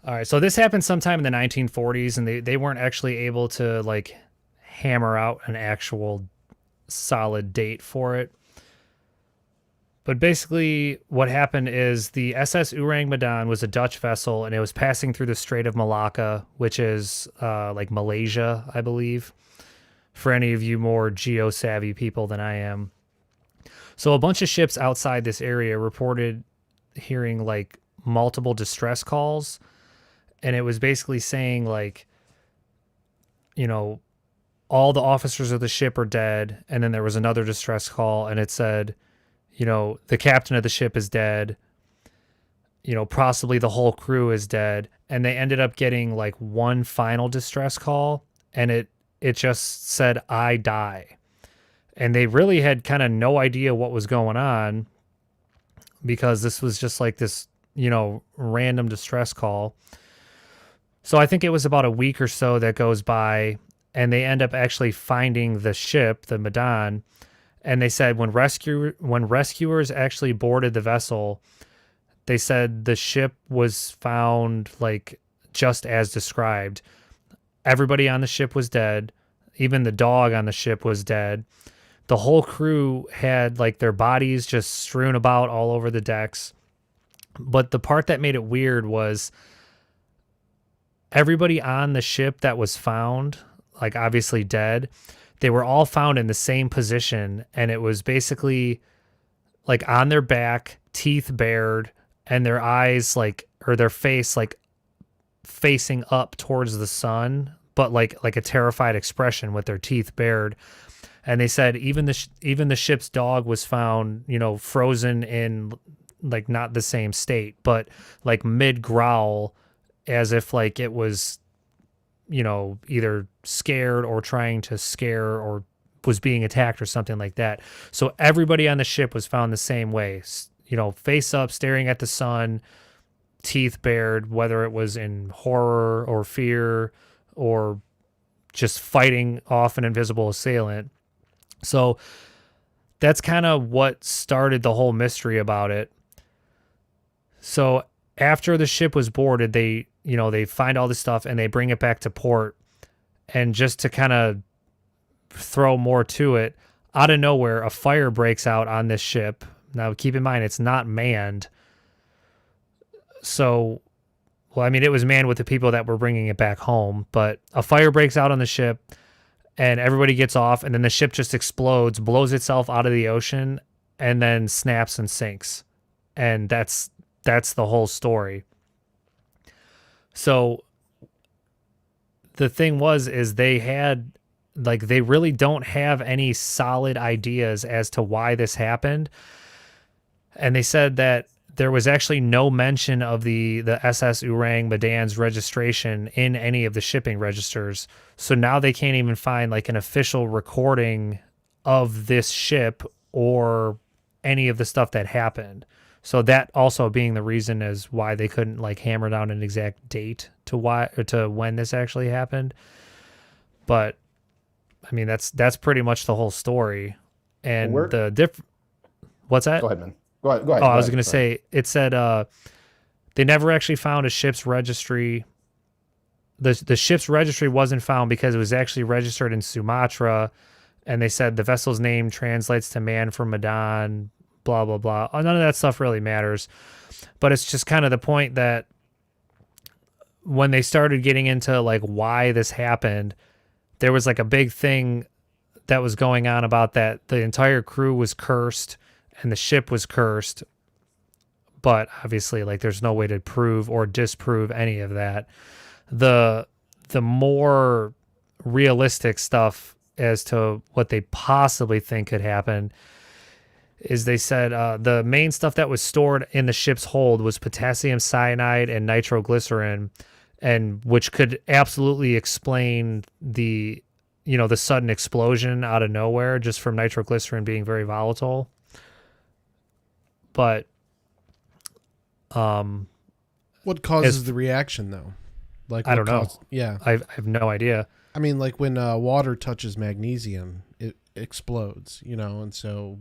All right, so this happened sometime in the 1940s, and they weren't actually able to like hammer out an actual solid date for it. But basically what happened is the SS Orang Medan was a Dutch vessel, and it was passing through the Strait of Malacca, which is like Malaysia, I believe, for any of you more geo-savvy people than I am. So a bunch of ships outside this area reported hearing like multiple distress calls, and it was basically saying like, all the officers of the ship are dead, and then there was another distress call, and it said, the captain of the ship is dead, possibly the whole crew is dead. And they ended up getting like one final distress call, and it just said, I die. And they really had kind of no idea what was going on because this was just like this, random distress call. So I think it was about a week or so that goes by, and they end up actually finding the ship, the Medan. And they said when rescuers actually boarded the vessel, they said the ship was found like just as described. everybody on the ship was dead. Even the dog on the ship was dead. The whole crew had like their bodies just strewn about all over the decks. But the part that made it weird was everybody on the ship that was found, like obviously dead, they were all found in the same position. And it was basically like on their back, teeth bared, and their eyes like, or their face like facing up towards the sun, but like a terrified expression with their teeth bared. And they said even the ship's dog was found, you know, frozen in like not the same state, but like mid growl, as if like it was, you know, either scared or trying to scare or was being attacked or something like that. So everybody on the ship was found the same way, you know, face up, staring at the sun, teeth bared, whether it was in horror or fear or just fighting off an invisible assailant. So that's kind of what started the whole mystery about it. So after the ship was boarded, they find all this stuff and they bring it back to port. And just to kind of throw more to it, out of nowhere, a fire breaks out on this ship. Now, keep in mind, it's not manned. So, well, I mean, it was manned with the people that were bringing it back home, but a fire breaks out on the ship and everybody gets off, and then the ship just explodes, blows itself out of the ocean, and then snaps and sinks. And that's the whole story. So the thing is they had, like, they really don't have any solid ideas as to why this happened. And they said that there was actually no mention of the SS Ourang Medan's registration in any of the shipping registers. So now they can't even find like an official recording of this ship or any of the stuff that happened. So that also being the reason as why they couldn't like hammer down an exact date to when this actually happened. But I mean, that's pretty much the whole story. And what's that? Go ahead, man. Go ahead. I was going to say, it said they never actually found a ship's registry. The ship's registry wasn't found because it was actually registered in Sumatra, and they said the vessel's name translates to man from Medan, blah, blah, blah. None of that stuff really matters, but it's just kind of the point that when they started getting into like why this happened, there was like a big thing that was going on about that the entire crew was cursed and the ship was cursed, but obviously like there's no way to prove or disprove any of that. The more realistic stuff as to what they possibly think could happen is they said the main stuff that was stored in the ship's hold was potassium cyanide and nitroglycerin, and which could absolutely explain the sudden explosion out of nowhere just from nitroglycerin being very volatile. But what causes the reaction though? Like I don't know. Yeah, I have no idea. I mean, like when water touches magnesium, it explodes. And so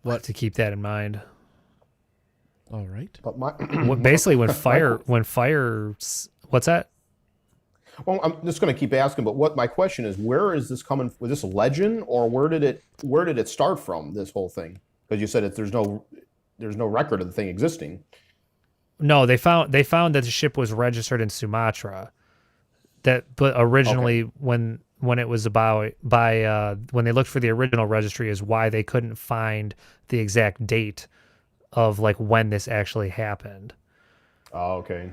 What to keep that in mind? All right. But basically when fire, what's that? Well, I'm just going to keep asking, but what my question is, where is this coming? Was this a legend, or where did it start from? This whole thing, because you said there's no record of the thing existing. No, they found that the ship was registered in Sumatra. But originally, okay, when it was when they looked for the original registry, is why they couldn't find the exact date of like when this actually happened. Oh, okay.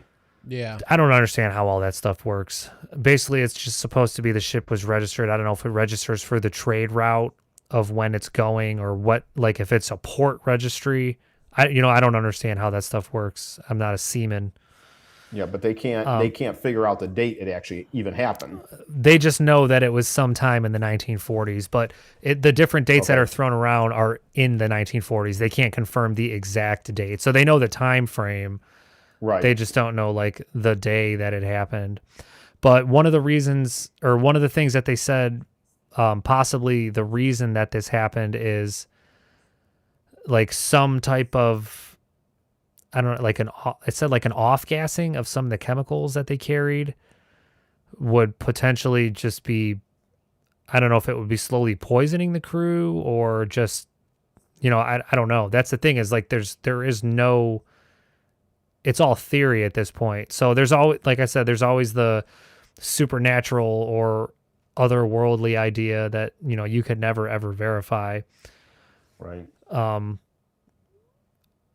Yeah. I don't understand how all that stuff works. Basically, it's just supposed to be the ship was registered. I don't know if it registers for the trade route of when it's going or what, like if it's a port registry. I don't understand how that stuff works. I'm not a seaman. Yeah, but they can't figure out the date it actually even happened. They just know that it was sometime in the 1940s, but the different dates that are thrown around are in the 1940s. They can't confirm the exact date. So they know the time frame. Right. They just don't know like the day that it happened. But one of the reasons, or one of the things that they said, possibly the reason that this happened is like some type of, I don't know, like it said like an off-gassing of some of the chemicals that they carried, would potentially just be, I don't know if it would be slowly poisoning the crew or just, I don't know. That's the thing is like there is no, it's all theory at this point. So there's always, like I said, there's always the supernatural or otherworldly idea that, you could never ever verify. Right. And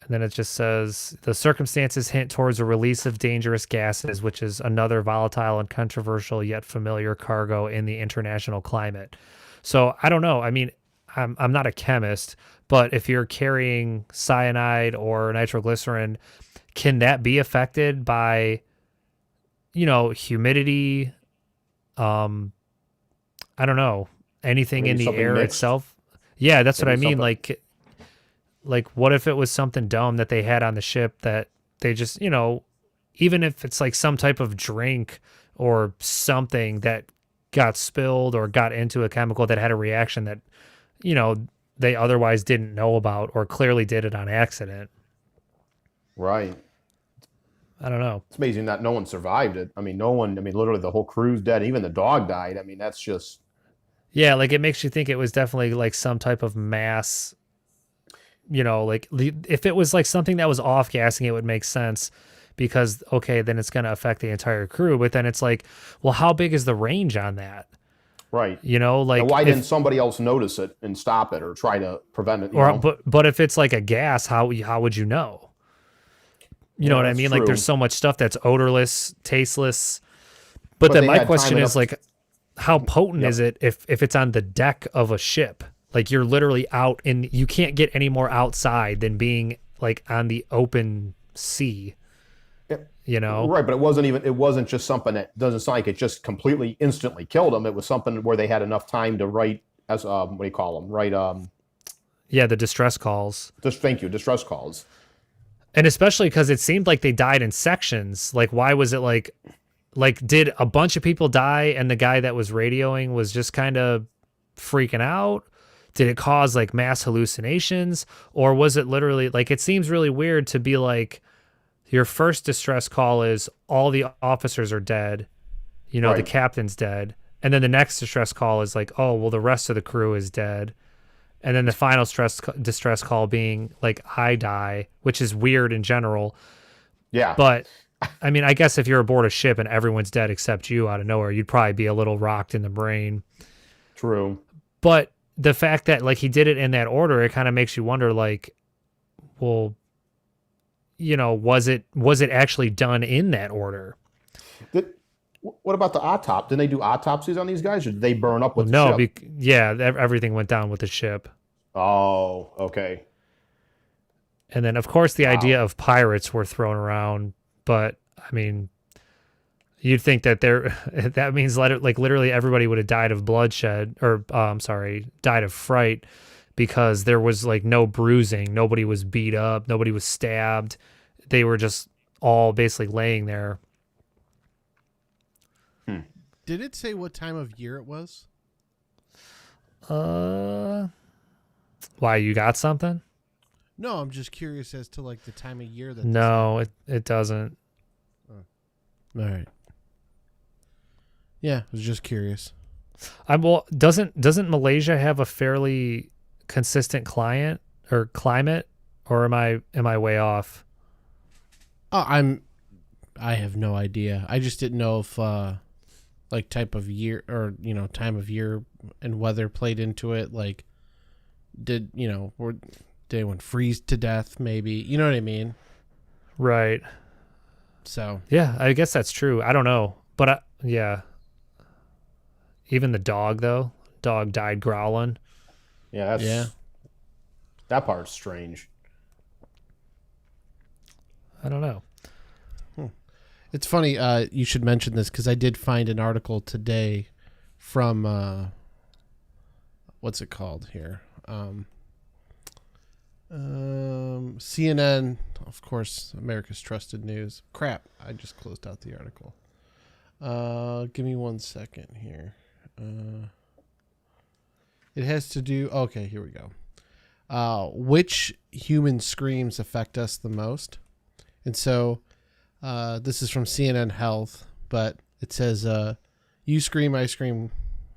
then it just says the circumstances hint towards a release of dangerous gases, which is another volatile and controversial yet familiar cargo in the international climate. So I don't know. I mean, I'm not a chemist, but if you're carrying cyanide or nitroglycerin, can that be affected by, humidity? I don't know, anything Maybe in the something air mixed. itself. Yeah, that's what I Maybe mean. something- Like what if it was something dumb that they had on the ship that they just, even if it's like some type of drink or something that got spilled or got into a chemical that had a reaction that, they otherwise didn't know about or clearly did it on accident. Right. I don't know. It's amazing that no one survived it. I mean, literally the whole crew's dead. Even the dog died. I mean, that's just. Yeah, like it makes you think it was definitely like some type of mass, like if it was like something that was off gassing, it would make sense because, okay, then it's going to affect the entire crew. But then it's like, well, how big is the range on that? Right. Like Now, why didn't somebody else notice it and stop it or try to prevent it? But if it's like a gas, how would you know? You know what I that's mean? Like true. there's so much stuff that's odorless, tasteless. But then they my had question time is enough like, how potent is it if it's on the deck of a ship? Like you're literally out you can't get any more outside than being like on the open sea. Right, but it wasn't just something that doesn't sound like it just completely instantly killed them. It was something where they had enough time to write as what do you call them? Write Yeah, the distress calls. distress calls. And especially because it seemed like they died in sections. Like why was it like did a bunch of people die and the guy that was radioing was just kind of freaking out? Did it cause like mass hallucinations? Or was it literally like, it seems really weird to be like, your first distress call is all the officers are dead, the Right. captain's dead. And then the next distress call is like, oh, well, the rest of the crew is dead. And then the final distress call being like, I die, which is weird in general. Yeah. But I mean, I guess if you're aboard a ship and everyone's dead except you out of nowhere, you'd probably be a little rocked in the brain. True. But the fact that like he did it in that order, it kind of makes you wonder like, well, was it actually done in that order? What about the autopsy? Didn't they do autopsies on these guys, or did they burn up with the No, ship? everything went down with the ship. Oh, okay. And then, of course, the idea of pirates were thrown around. But, I mean, you'd think that that means like literally everybody would have died of bloodshed or, died of fright because there was like no bruising. Nobody was beat up. Nobody was stabbed. They were just all basically laying there. Did it say what time of year it was? Why, you got something? No, I'm just curious as to like the time of year that. No, it doesn't. All right. Yeah, I was just curious. Doesn't Malaysia have a fairly consistent climate, or am I way off? Oh, I have no idea. I just didn't know if like type of year or time of year and weather played into it. Like, did anyone freeze to death? Maybe, you know what I mean? Right. So Yeah, I guess that's true. I don't know, but yeah. Even the dog died growling. Yeah, that part's strange. I don't know. it's funny. You should mention this because I did find an article today from what's it called here? CNN, of course, America's trusted news. Crap, I just closed out the article. Give me 1 second here. It has to do. Okay, here we go. Which human screams affect us the most? And so, this is from CNN Health, but it says You scream, I scream.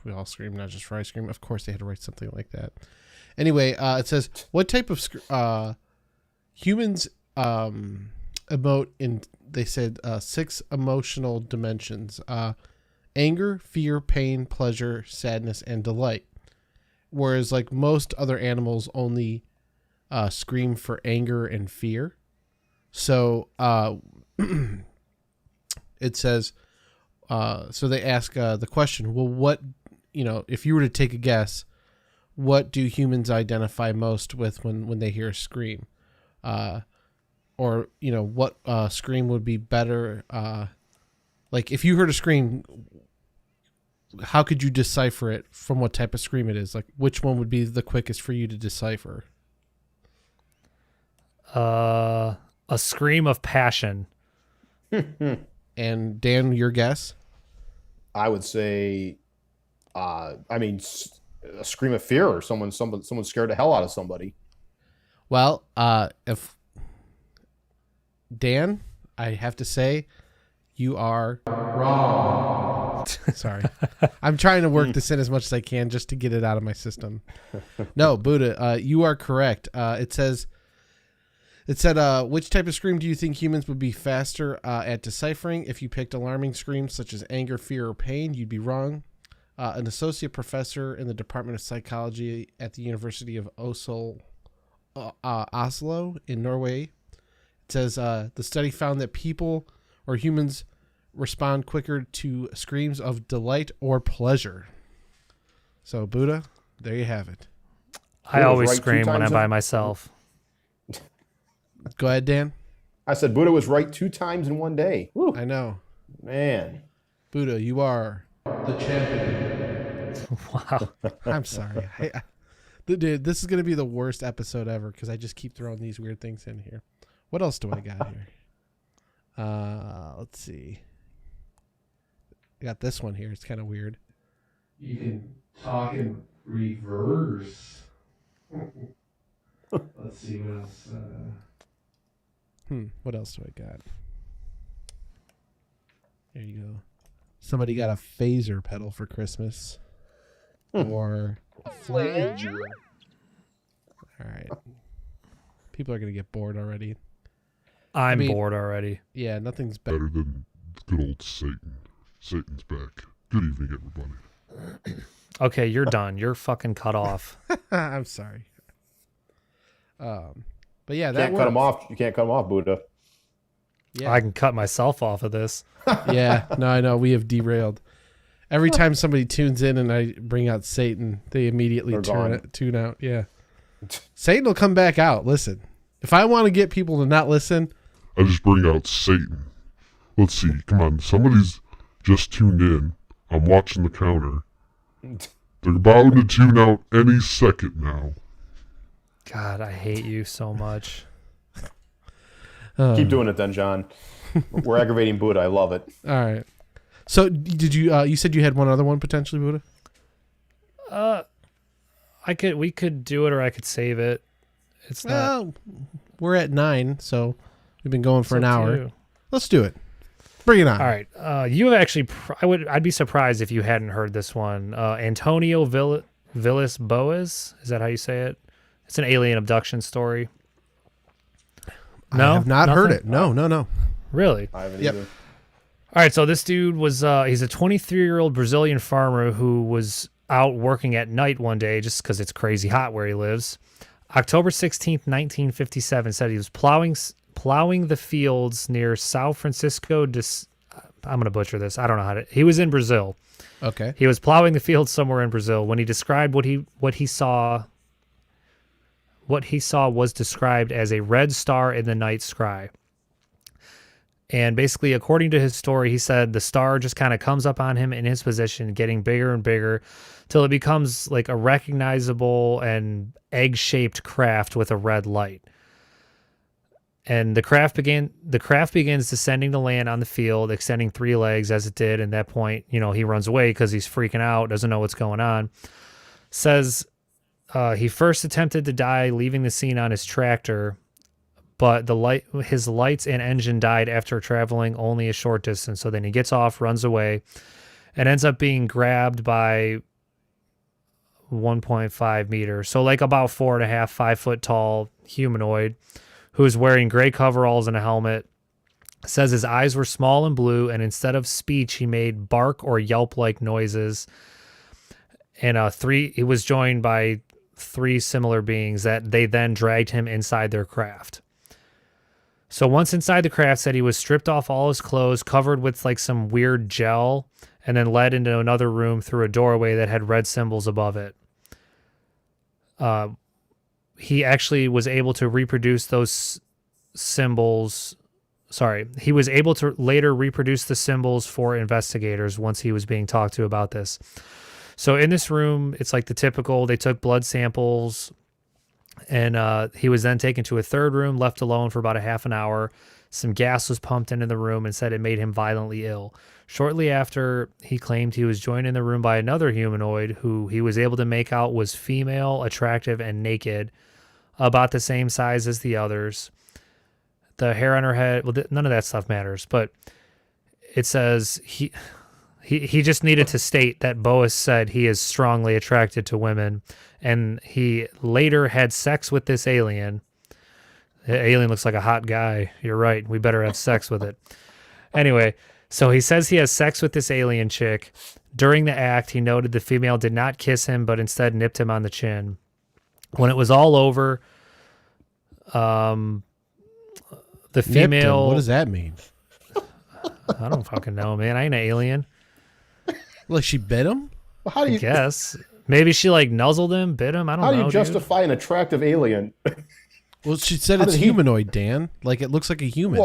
We all scream, not just for ice cream. Of course, they had to write something like that. Anyway, it says, what type of humans emote in, they said, 6 emotional dimensions. Anger, fear, pain, pleasure, sadness, and delight. Whereas like most other animals only scream for anger and fear. So it says, so they ask the question, well, what, if you were to take a guess, what do humans identify most with when they hear a scream? Or, what scream would be better? Like if you heard a scream, how could you decipher it from what type of scream it is? Like which one would be the quickest for you to decipher? A scream of passion. And Dan, your guess? I would say, a scream of fear, or someone scared the hell out of somebody. Well, if Dan, I have to say, you are wrong. Sorry, I'm trying to work this in as much as I can just to get it out of my system. No, Buddha, you are correct. It said, which type of scream do you think humans would be faster at deciphering? If you picked alarming screams such as anger, fear, or pain, you'd be wrong. An associate professor in the Department of Psychology at the University of Oslo in Norway, it says the study found that people or humans respond quicker to screams of delight or pleasure. So, Buddha, there you have it. I always scream when I'm by myself. Go ahead, Dan. I said Buddha was right 2 times in one day. Woo. I know. Man. Buddha, you are the champion. Wow. I'm sorry. Dude, this is going to be the worst episode ever because I just keep throwing these weird things in here. What else do I got here? Let's see. I got this one here. It's kind of weird. You can talk in reverse. Let's see what else. What else do I got? There you go. Somebody got a phaser pedal for Christmas. Or a flanger. All right. People are going to get bored already. I'm bored already. Yeah, nothing's Better than good old Satan. Satan's back. Good evening, everybody. Okay, you're done. You're fucking cut off. I'm sorry. But yeah, You that can't cut him off. You can't cut him off, Buddha. Yeah. I can cut myself off of this. Yeah, no, I know. We have derailed. Every time somebody tunes in and I bring out Satan, they immediately tune out. Yeah. Satan will come back out. Listen, if I want to get people to not listen, I just bring out Satan. Let's see. Come on. Somebody's just tuned in. I'm watching the counter. They're about to tune out any second now. God, I hate you so much. Keep doing it then, John. We're aggravating Buddha. I love it. All right. So did you? You said you had one other one potentially, Buddha. We could do it, or I could save it. It's not. Well, we're at 9, so we've been going for an hour. You. Let's do it. Bring it on. All right. You have actually. I'd be surprised if you hadn't heard this one. Antonio Villas Boas. Is that how you say it? It's an alien abduction story. No, I have not heard it. No. Really? I haven't Yep. either. All right, so this dude was, he's a 23-year-old Brazilian farmer who was out working at night one day just because it's crazy hot where he lives. October 16th, 1957, said he was plowing the fields near São Francisco. I'm going to butcher this. I don't know how to. He was in Brazil. Okay. He was plowing the fields somewhere in Brazil when he described what he saw. What he saw was described as a red star in the night sky. And basically, according to his story, he said the star just kind of comes up on him in his position, getting bigger and bigger, till it becomes like a recognizable and egg-shaped craft with a red light. And the craft begins descending to land on the field, extending 3 legs as it did. And at that point, he runs away because he's freaking out, doesn't know what's going on. Says he first attempted to die leaving the scene on his tractor, but his lights and engine died after traveling only a short distance. So then he gets off, runs away, and ends up being grabbed by 1.5 meters. So like about 4.5, 5 foot tall humanoid who's wearing gray coveralls and a helmet. Says his eyes were small and blue, and instead of speech, he made bark or yelp-like noises. And he was joined by 3 similar beings that they then dragged him inside their craft. So once inside the craft, said he was stripped off all his clothes, covered with like some weird gel, and then led into another room through a doorway that had red symbols above it. He actually was able to reproduce those symbols. Sorry, he was able to later reproduce the symbols for investigators once he was being talked to about this. So in this room, it's like the typical, they took blood samples, and he was then taken to a third room, left alone for about a half an hour. Some gas was pumped into the room and said it made him violently ill. Shortly after, he claimed he was joined in the room by another humanoid who he was able to make out was female, attractive, and naked, about the same size as the others. The hair on her head, well, none of that stuff matters, but it says he just needed to state that Boas said he is strongly attracted to women, and he later had sex with this alien. The alien looks like a hot guy. You're right. We better have sex with it. Anyway, so he says he has sex with this alien chick. During the act, he noted the female did not kiss him, but instead nipped him on the chin. When it was all over, the female... What does that mean? I don't fucking know, man. I ain't an alien. Like she bit him? Well, how do you I guess. Maybe she like nuzzled him, bit him. I don't know. How do you dude. justify an attractive alien? Well, she said How it's did he- humanoid, Dan. Like it looks like a human.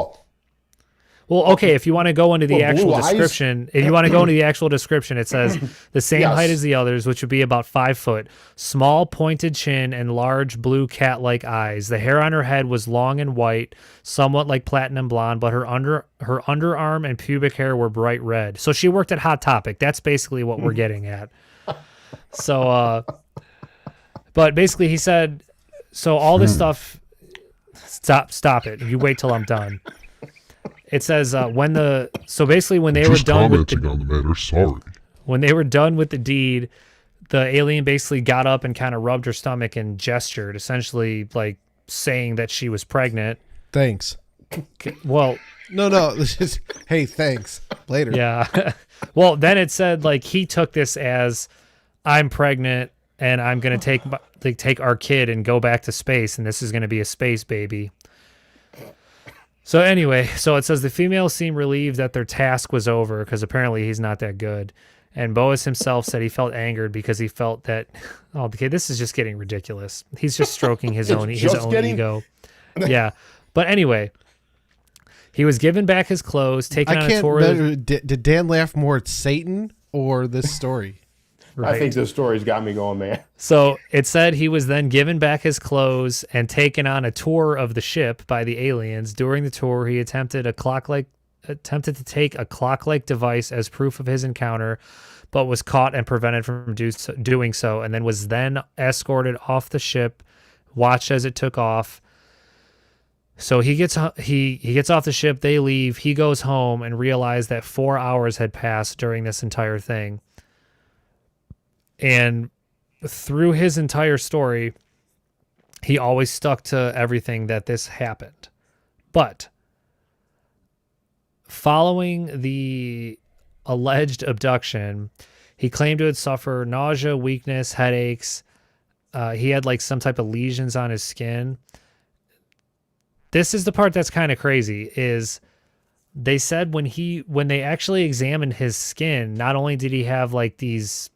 Well, okay, if you want to go into the Well, actual blue eyes? description, if you want to go into the actual description, it says the same Yes. height as the others, which would be about 5 foot, small pointed chin and large blue cat-like eyes. The hair on her head was long and white, somewhat like platinum blonde, but her underarm and pubic hair were bright red. So she worked at Hot Topic. That's basically what we're getting at. So, but basically he said, so all this stuff, stop it. You wait till I'm done. It says so basically when they Just were done with commenting on the matter. Sorry. when they were done with the deed, the alien basically got up and kind of rubbed her stomach and gestured, essentially like saying that she was pregnant. Thanks. Well, No. This is hey, thanks. Later. yeah. Well, then it said like he took this as I'm pregnant and I'm gonna take our kid and go back to space, and this is gonna be a space baby. So anyway, so it says the females seemed relieved that their task was over because apparently he's not that good. And Boas himself said he felt angered because he felt that, oh, okay, this is just getting ridiculous. He's just stroking his own ego. Yeah. But anyway, he was given back his clothes, taken on a tour. Did Dan laugh more at Satan or this story? Right. I think this story's got me going, man. So it said he was then given back his clothes and taken on a tour of the ship by the aliens. During the tour, he attempted to take a clock-like device as proof of his encounter, but was caught and prevented from doing so, and then was then escorted off the ship, watched as it took off. So he gets off the ship, they leave, he goes home and realized that 4 hours had passed during this entire thing. And through his entire story, he always stuck to everything that this happened. But following the alleged abduction, he claimed to have suffered nausea, weakness, headaches. He had like some type of lesions on his skin. This is the part that's kind of crazy is they said when they actually examined his skin, not only did he have like these,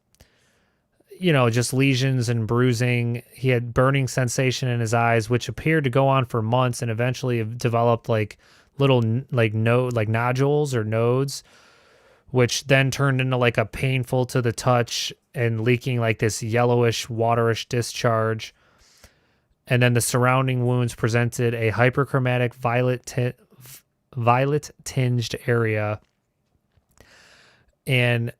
just lesions and bruising, he had burning sensation in his eyes, which appeared to go on for months and eventually have developed like little like nodules or nodes, which then turned into like a painful to the touch and leaking like this yellowish waterish discharge. And then the surrounding wounds presented a hyperchromatic violet tinged area. And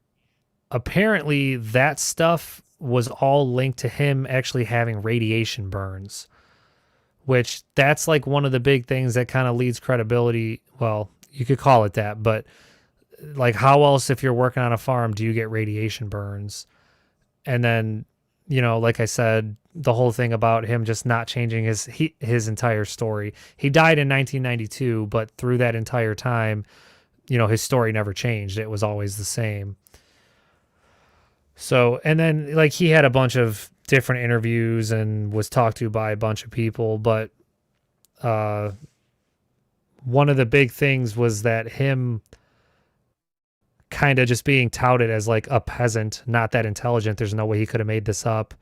apparently that stuff was all linked to him actually having radiation burns, which that's like one of the big things that kind of leads credibility. Well, you could call it that, but like, how else, if you're working on a farm, do you get radiation burns? And then, like I said, the whole thing about him just not changing his entire story. He died in 1992, but through that entire time, his story never changed. It was always the same. So, and then like he had a bunch of different interviews and was talked to by a bunch of people, but one of the big things was that him kind of just being touted as like a peasant, not that intelligent. There's no way he could have made this up.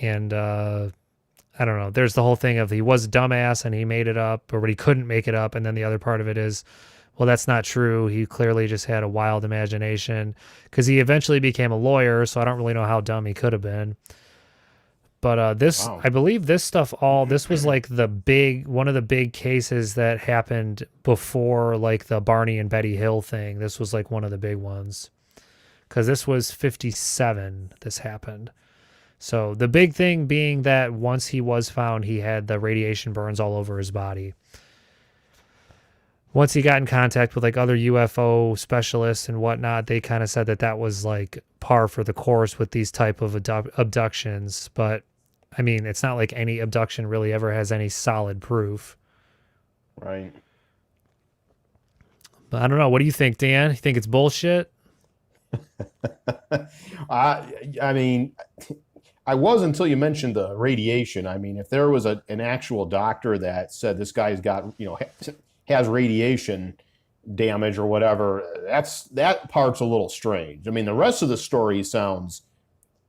And I don't know. There's the whole thing of he was a dumbass and he made it up, or he couldn't make it up. And then the other part of it is, well, that's not true. He clearly just had a wild imagination, because he eventually became a lawyer. So I don't really know how dumb he could have been. But Wow. I believe this stuff this was like one of the big cases that happened before like the Barney and Betty Hill thing. This was like one of the big ones, because this was 57. This happened. So the big thing being that once he was found, he had the radiation burns all over his body. Once he got in contact with like other UFO specialists and whatnot, they kind of said that was like par for the course with these type of abductions. But I mean, it's not like any abduction really ever has any solid proof. Right. But I don't know. What do you think, Dan? You think it's bullshit? I mean, I was until you mentioned the radiation. I mean, if there was an actual doctor that said this guy's got, has radiation damage or whatever, that part's a little strange. I mean, the rest of the story sounds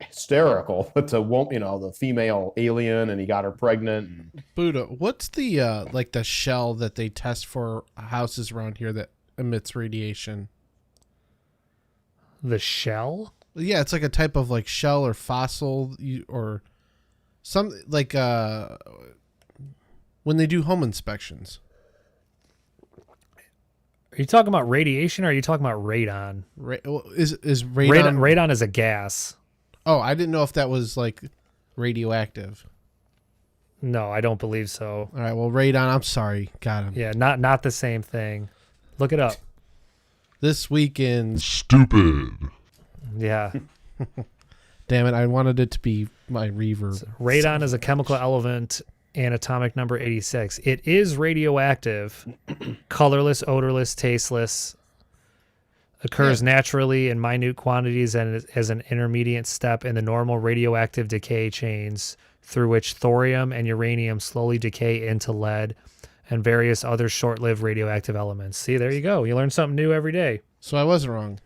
hysterical. But the female alien and he got her pregnant. And, Buddha, what's the like the shell that they test for houses around here that emits radiation? The shell? Yeah, it's like a type of like shell or fossil or some like when they do home inspections. Are you talking about radiation or are you talking about radon? Is radon? Radon is a gas. Oh, I didn't know if that was like radioactive. No, I don't believe so. All right, well, radon. I'm sorry, got him. Yeah, not the same thing. Look it up. This weekend. Stupid. Yeah. Damn it! I wanted it to be my reverb. Radon is a chemical element and atomic number 86. It is radioactive, colorless, odorless, tasteless, occurs naturally in minute quantities and as an intermediate step in the normal radioactive decay chains through which thorium and uranium slowly decay into lead and various other short-lived radioactive elements. See, there you go. You learn something new every day. So I wasn't wrong.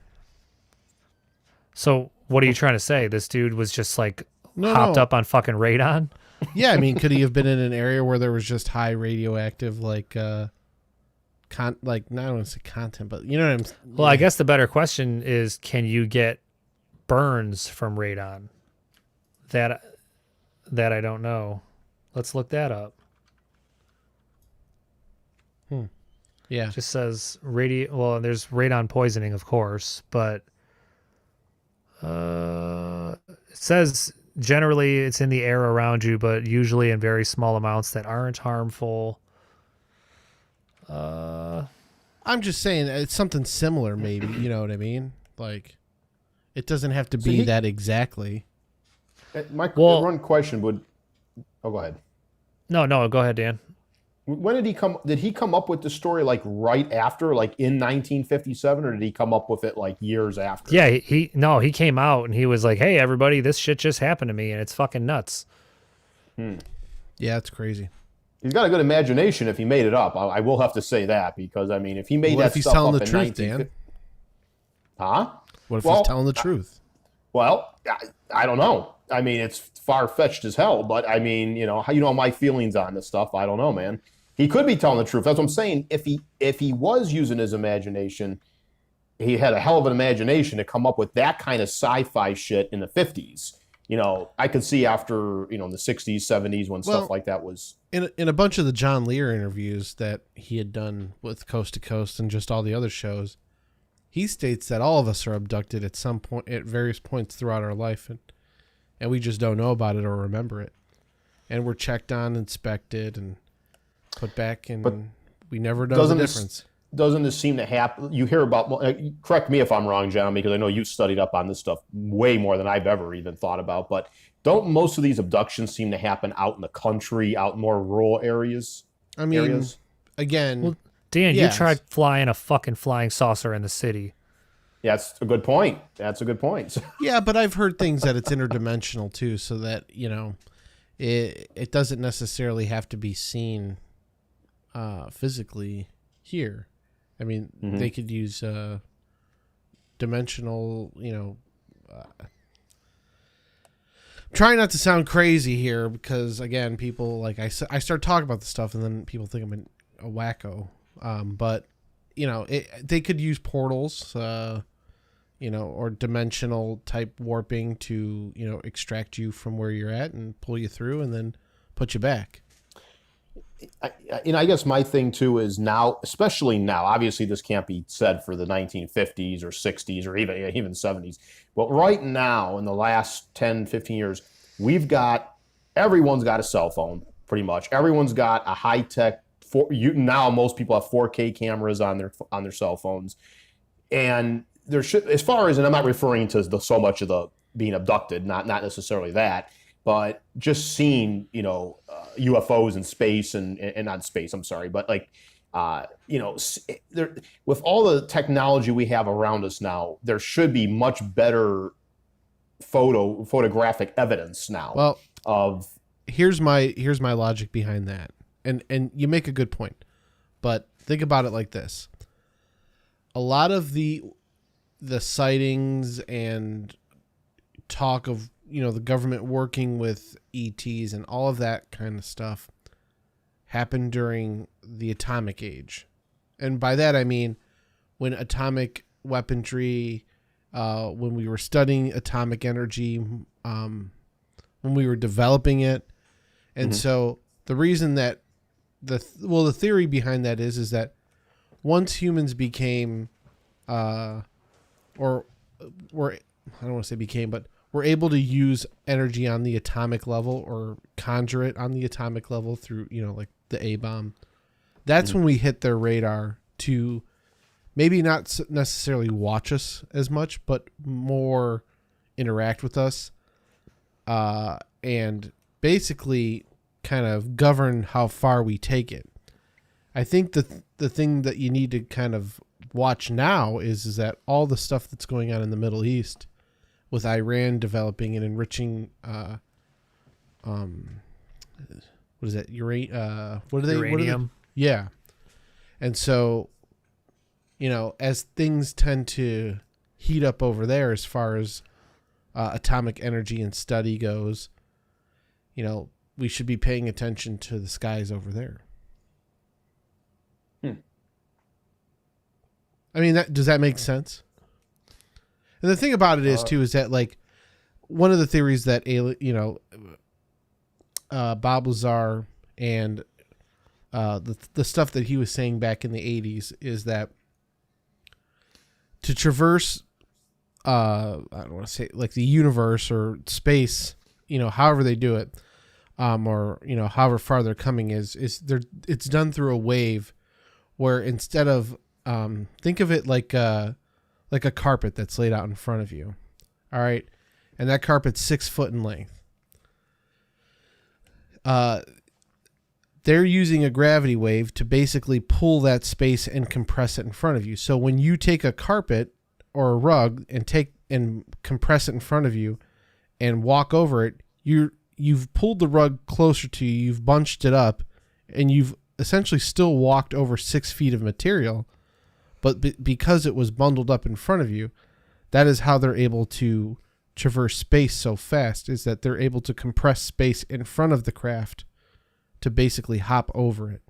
So what are you trying to say? This dude was just like No. hopped up on fucking radon? Yeah, I mean, could he have been in an area where there was just high radioactive, like, not I don't want to say content, but you know what I'm saying? Well, I guess the better question is, can you get burns from radon? That I don't know. Let's look that up. Yeah. It just says well, there's radon poisoning, of course, but it says generally it's in the air around you, but usually in very small amounts that aren't harmful. I'm just saying it's something similar, maybe. You know what I mean? Like, it doesn't have to be that exactly. my one question would. Oh, go ahead. No, go ahead, Dan. When did he come? Did he come up with the story like right after, like in 1957, or did he come up with it like years after? Yeah, he came out and he was like, "Hey, everybody, this shit just happened to me, and it's fucking nuts." Yeah, it's crazy. He's got a good imagination if he made it up. I will have to say that, because I mean, if he made What that if he's stuff telling up the in truth, 1950, Dan? huh? What if Well, he's telling the truth? Well, I don't know. I mean, it's far fetched as hell, but I mean, my feelings on this stuff. I don't know, man. He could be telling the truth. That's what I'm saying. If he was using his imagination, he had a hell of an imagination to come up with that kind of sci-fi shit in the 50s. I could see after, in the 60s, 70s when stuff like that was. In a bunch of the John Lear interviews that he had done with Coast to Coast and just all the other shows, he states that all of us are abducted at some point, at various points throughout our life, and we just don't know about it or remember it. And we're checked on, inspected, and put back, and we never know the difference. doesn't this seem to happen? You hear about, correct me if I'm wrong, gentlemen, because I know you studied up on this stuff way more than I've ever even thought about, but don't most of these abductions seem to happen out in the country, out in more rural areas? I mean, again, Well, Dan, yes. you tried flying a fucking flying saucer in the city. Yeah, that's a good point. That's a good point. Yeah, but I've heard things that it's interdimensional too, so that, it doesn't necessarily have to be seen physically here. I mean, they could use dimensional, trying not to sound crazy here because, again, people, like I start talking about the stuff and then people think I'm a wacko. But, they could use portals, or dimensional type warping to, extract you from where you're at and pull you through and then put you back. I guess my thing too is now, especially now, obviously this can't be said for the 1950s or 60s or even 70s, but right now in the last 10, 15 years, everyone's got a cell phone pretty much. Everyone's got a high tech. Now most people have 4K cameras on their cell phones, and there should, as far as, and I'm not referring to so much of the being abducted, not necessarily that. But just seeing, UFOs in space and not space, I'm sorry, but like, with all the technology we have around us now, there should be much better photographic evidence now. Well, of here's my logic behind that, and you make a good point, but think about it like this: a lot of the sightings and talk of the government working with ETs and all of that kind of stuff happened during the atomic age. And by that, I mean, when atomic weaponry, when we were studying atomic energy, when we were developing it. And so the reason that the theory behind that is that once humans became, I don't want to say became, but we're able to use energy on the atomic level or conjure it on the atomic level through, like the A-bomb. That's when we hit their radar to maybe not necessarily watch us as much, but more interact with us and basically kind of govern how far we take it. I think the thing that you need to kind of watch now is that all the stuff that's going on in the Middle East with Iran developing and enriching, what is that? Uranium. Yeah. And so, as things tend to heat up over there, as far as atomic energy and study goes, we should be paying attention to the skies over there. I mean, does that make sense? And the thing about it is too, is that like one of the theories that, Bob Lazar and the stuff that he was saying back in the 80s is that to traverse, I don't want to say like the universe or space, however they do it, or, however far they're coming it's done through a wave where instead of, think of it like a carpet that's laid out in front of you. All right. And that carpet's 6 foot in length. They're using a gravity wave to basically pull that space and compress it in front of you. So when you take a carpet or a rug and compress it in front of you and walk over it, you've pulled the rug closer to you, you've bunched it up, and you've essentially still walked over 6 feet of material. But because it was bundled up in front of you, that is how they're able to traverse space so fast, is that they're able to compress space in front of the craft to basically hop over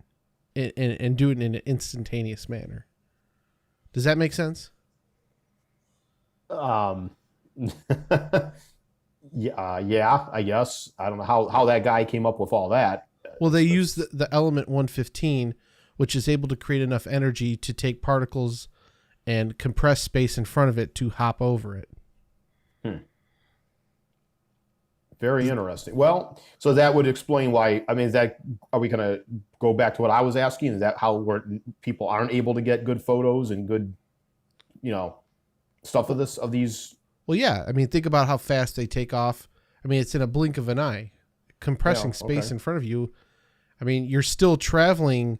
it and do it in an instantaneous manner. Does that make sense? Yeah, I guess. I don't know how that guy came up with all that. Well, they use the element 115, which is able to create enough energy to take particles and compress space in front of it to hop over it. Very interesting. Well, so that would explain why. I mean, are we going to go back to what I was asking? Is that how people aren't able to get good photos and good, stuff of these? Well, yeah. I mean, think about how fast they take off. I mean, it's in a blink of an eye, compressing space in front of you. I mean, you're still traveling,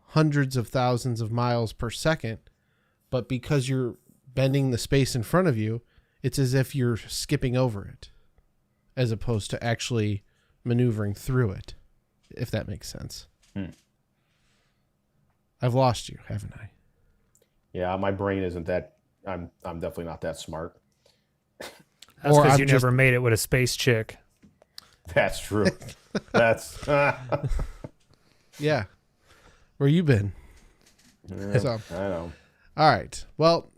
hundreds of thousands of miles per second, but because you're bending the space in front of you, it's as if you're skipping over it, as opposed to actually maneuvering through it, if that makes sense. I've lost you, haven't I? Yeah, my brain isn't that. I'm definitely not that smart. That's because you never made it with a space chick. That's true. That's yeah. Where you been? So, I know. All right. Well,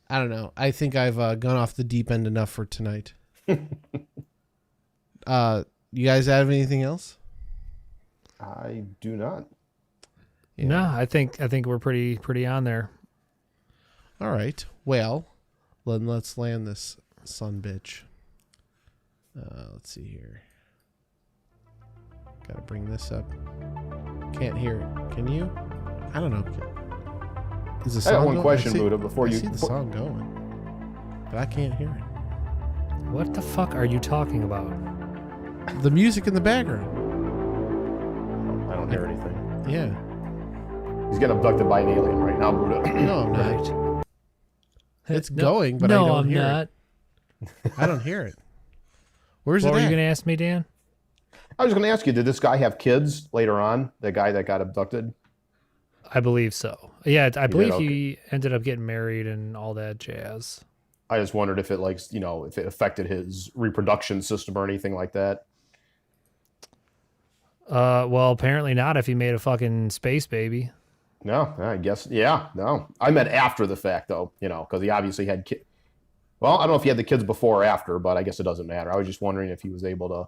I don't know. I think I've gone off the deep end enough for tonight. You guys have anything else? I do not. Yeah. No, I think we're pretty on there. All right. Well, then let's land this son bitch. Let's see here. Got to bring this up. Can't hear it. Can you? I don't know. Is the song I got one going? question, Buddha, before you see the song going, but I can't hear it. What the fuck are you talking about? The music in the background. I don't hear anything. Yeah. He's getting abducted by an alien right now, Buddha. No, I'm not. Right. It's going, but I don't I'm hear not. it. I don't hear it. Where's What it were you at? going to ask me, Dan? I was going to ask you, did this guy have kids later on? The guy that got abducted? I believe so. Yeah, I believe okay. he ended up getting married and all that jazz. I just wondered if it if it affected his reproduction system or anything like that. Well, apparently not if he made a fucking space baby. No, I guess, yeah, no. I meant after the fact, though, because he obviously had kids. Well, I don't know if he had the kids before or after, but I guess it doesn't matter. I was just wondering if he was able to.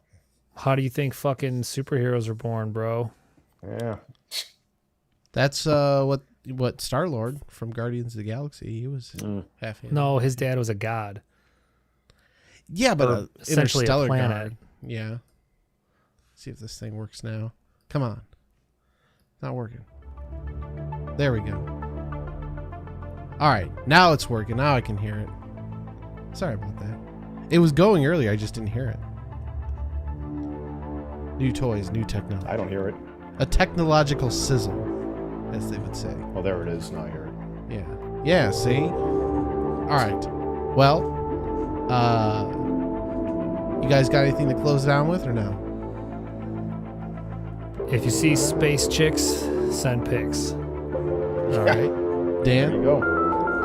How do you think fucking superheroes are born, bro? Yeah. That's what Star-Lord from Guardians of the Galaxy, he was half human. No, his dad was a god. Yeah, but essentially a interstellar planet. god. Yeah. See if this thing works now. Come on. Not working. There we go. All right, now it's working. Now I can hear it. Sorry about that. It was going earlier. I just didn't hear it. New toys, new technology. I don't hear it. A technological sizzle, as they would say. Oh, there it is. Now I hear it. Yeah. Yeah, see? All right. Well, you guys got anything to close down with or no? If you see space chicks, send pics. All right. Dan? There you go.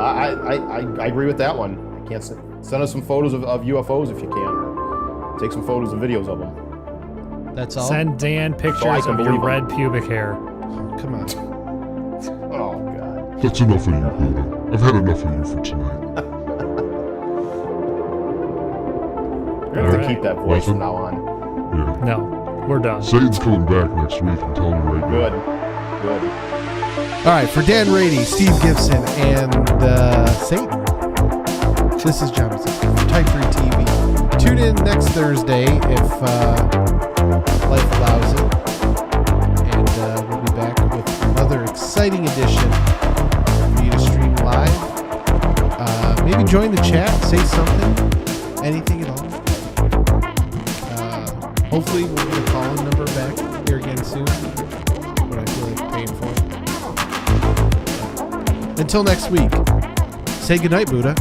I agree with that one. I can't send us some photos of UFOs if you can. Take some photos and videos of them. That's all? Send Dan pictures can of your believe 'em. red pubic hair. Oh, come on. Oh, God. That's enough of you, Buddha. I've had enough of you for tonight. You're going to have to Alright. keep that voice from Nothing? now on. Yeah. No, we're done. Satan's coming back next week. I'm telling you right Good. now. Good. All right, for Dan Rady, Steve Gibson, and Satan, this is John for T3TV. Tune in next Thursday if life allows it. And we'll be back with another exciting edition for you to stream live. Maybe join the chat, say something, anything at all. Hopefully we'll get a call-in number back here again soon, when I feel like paying for it. Until next week, say goodnight, Buddha.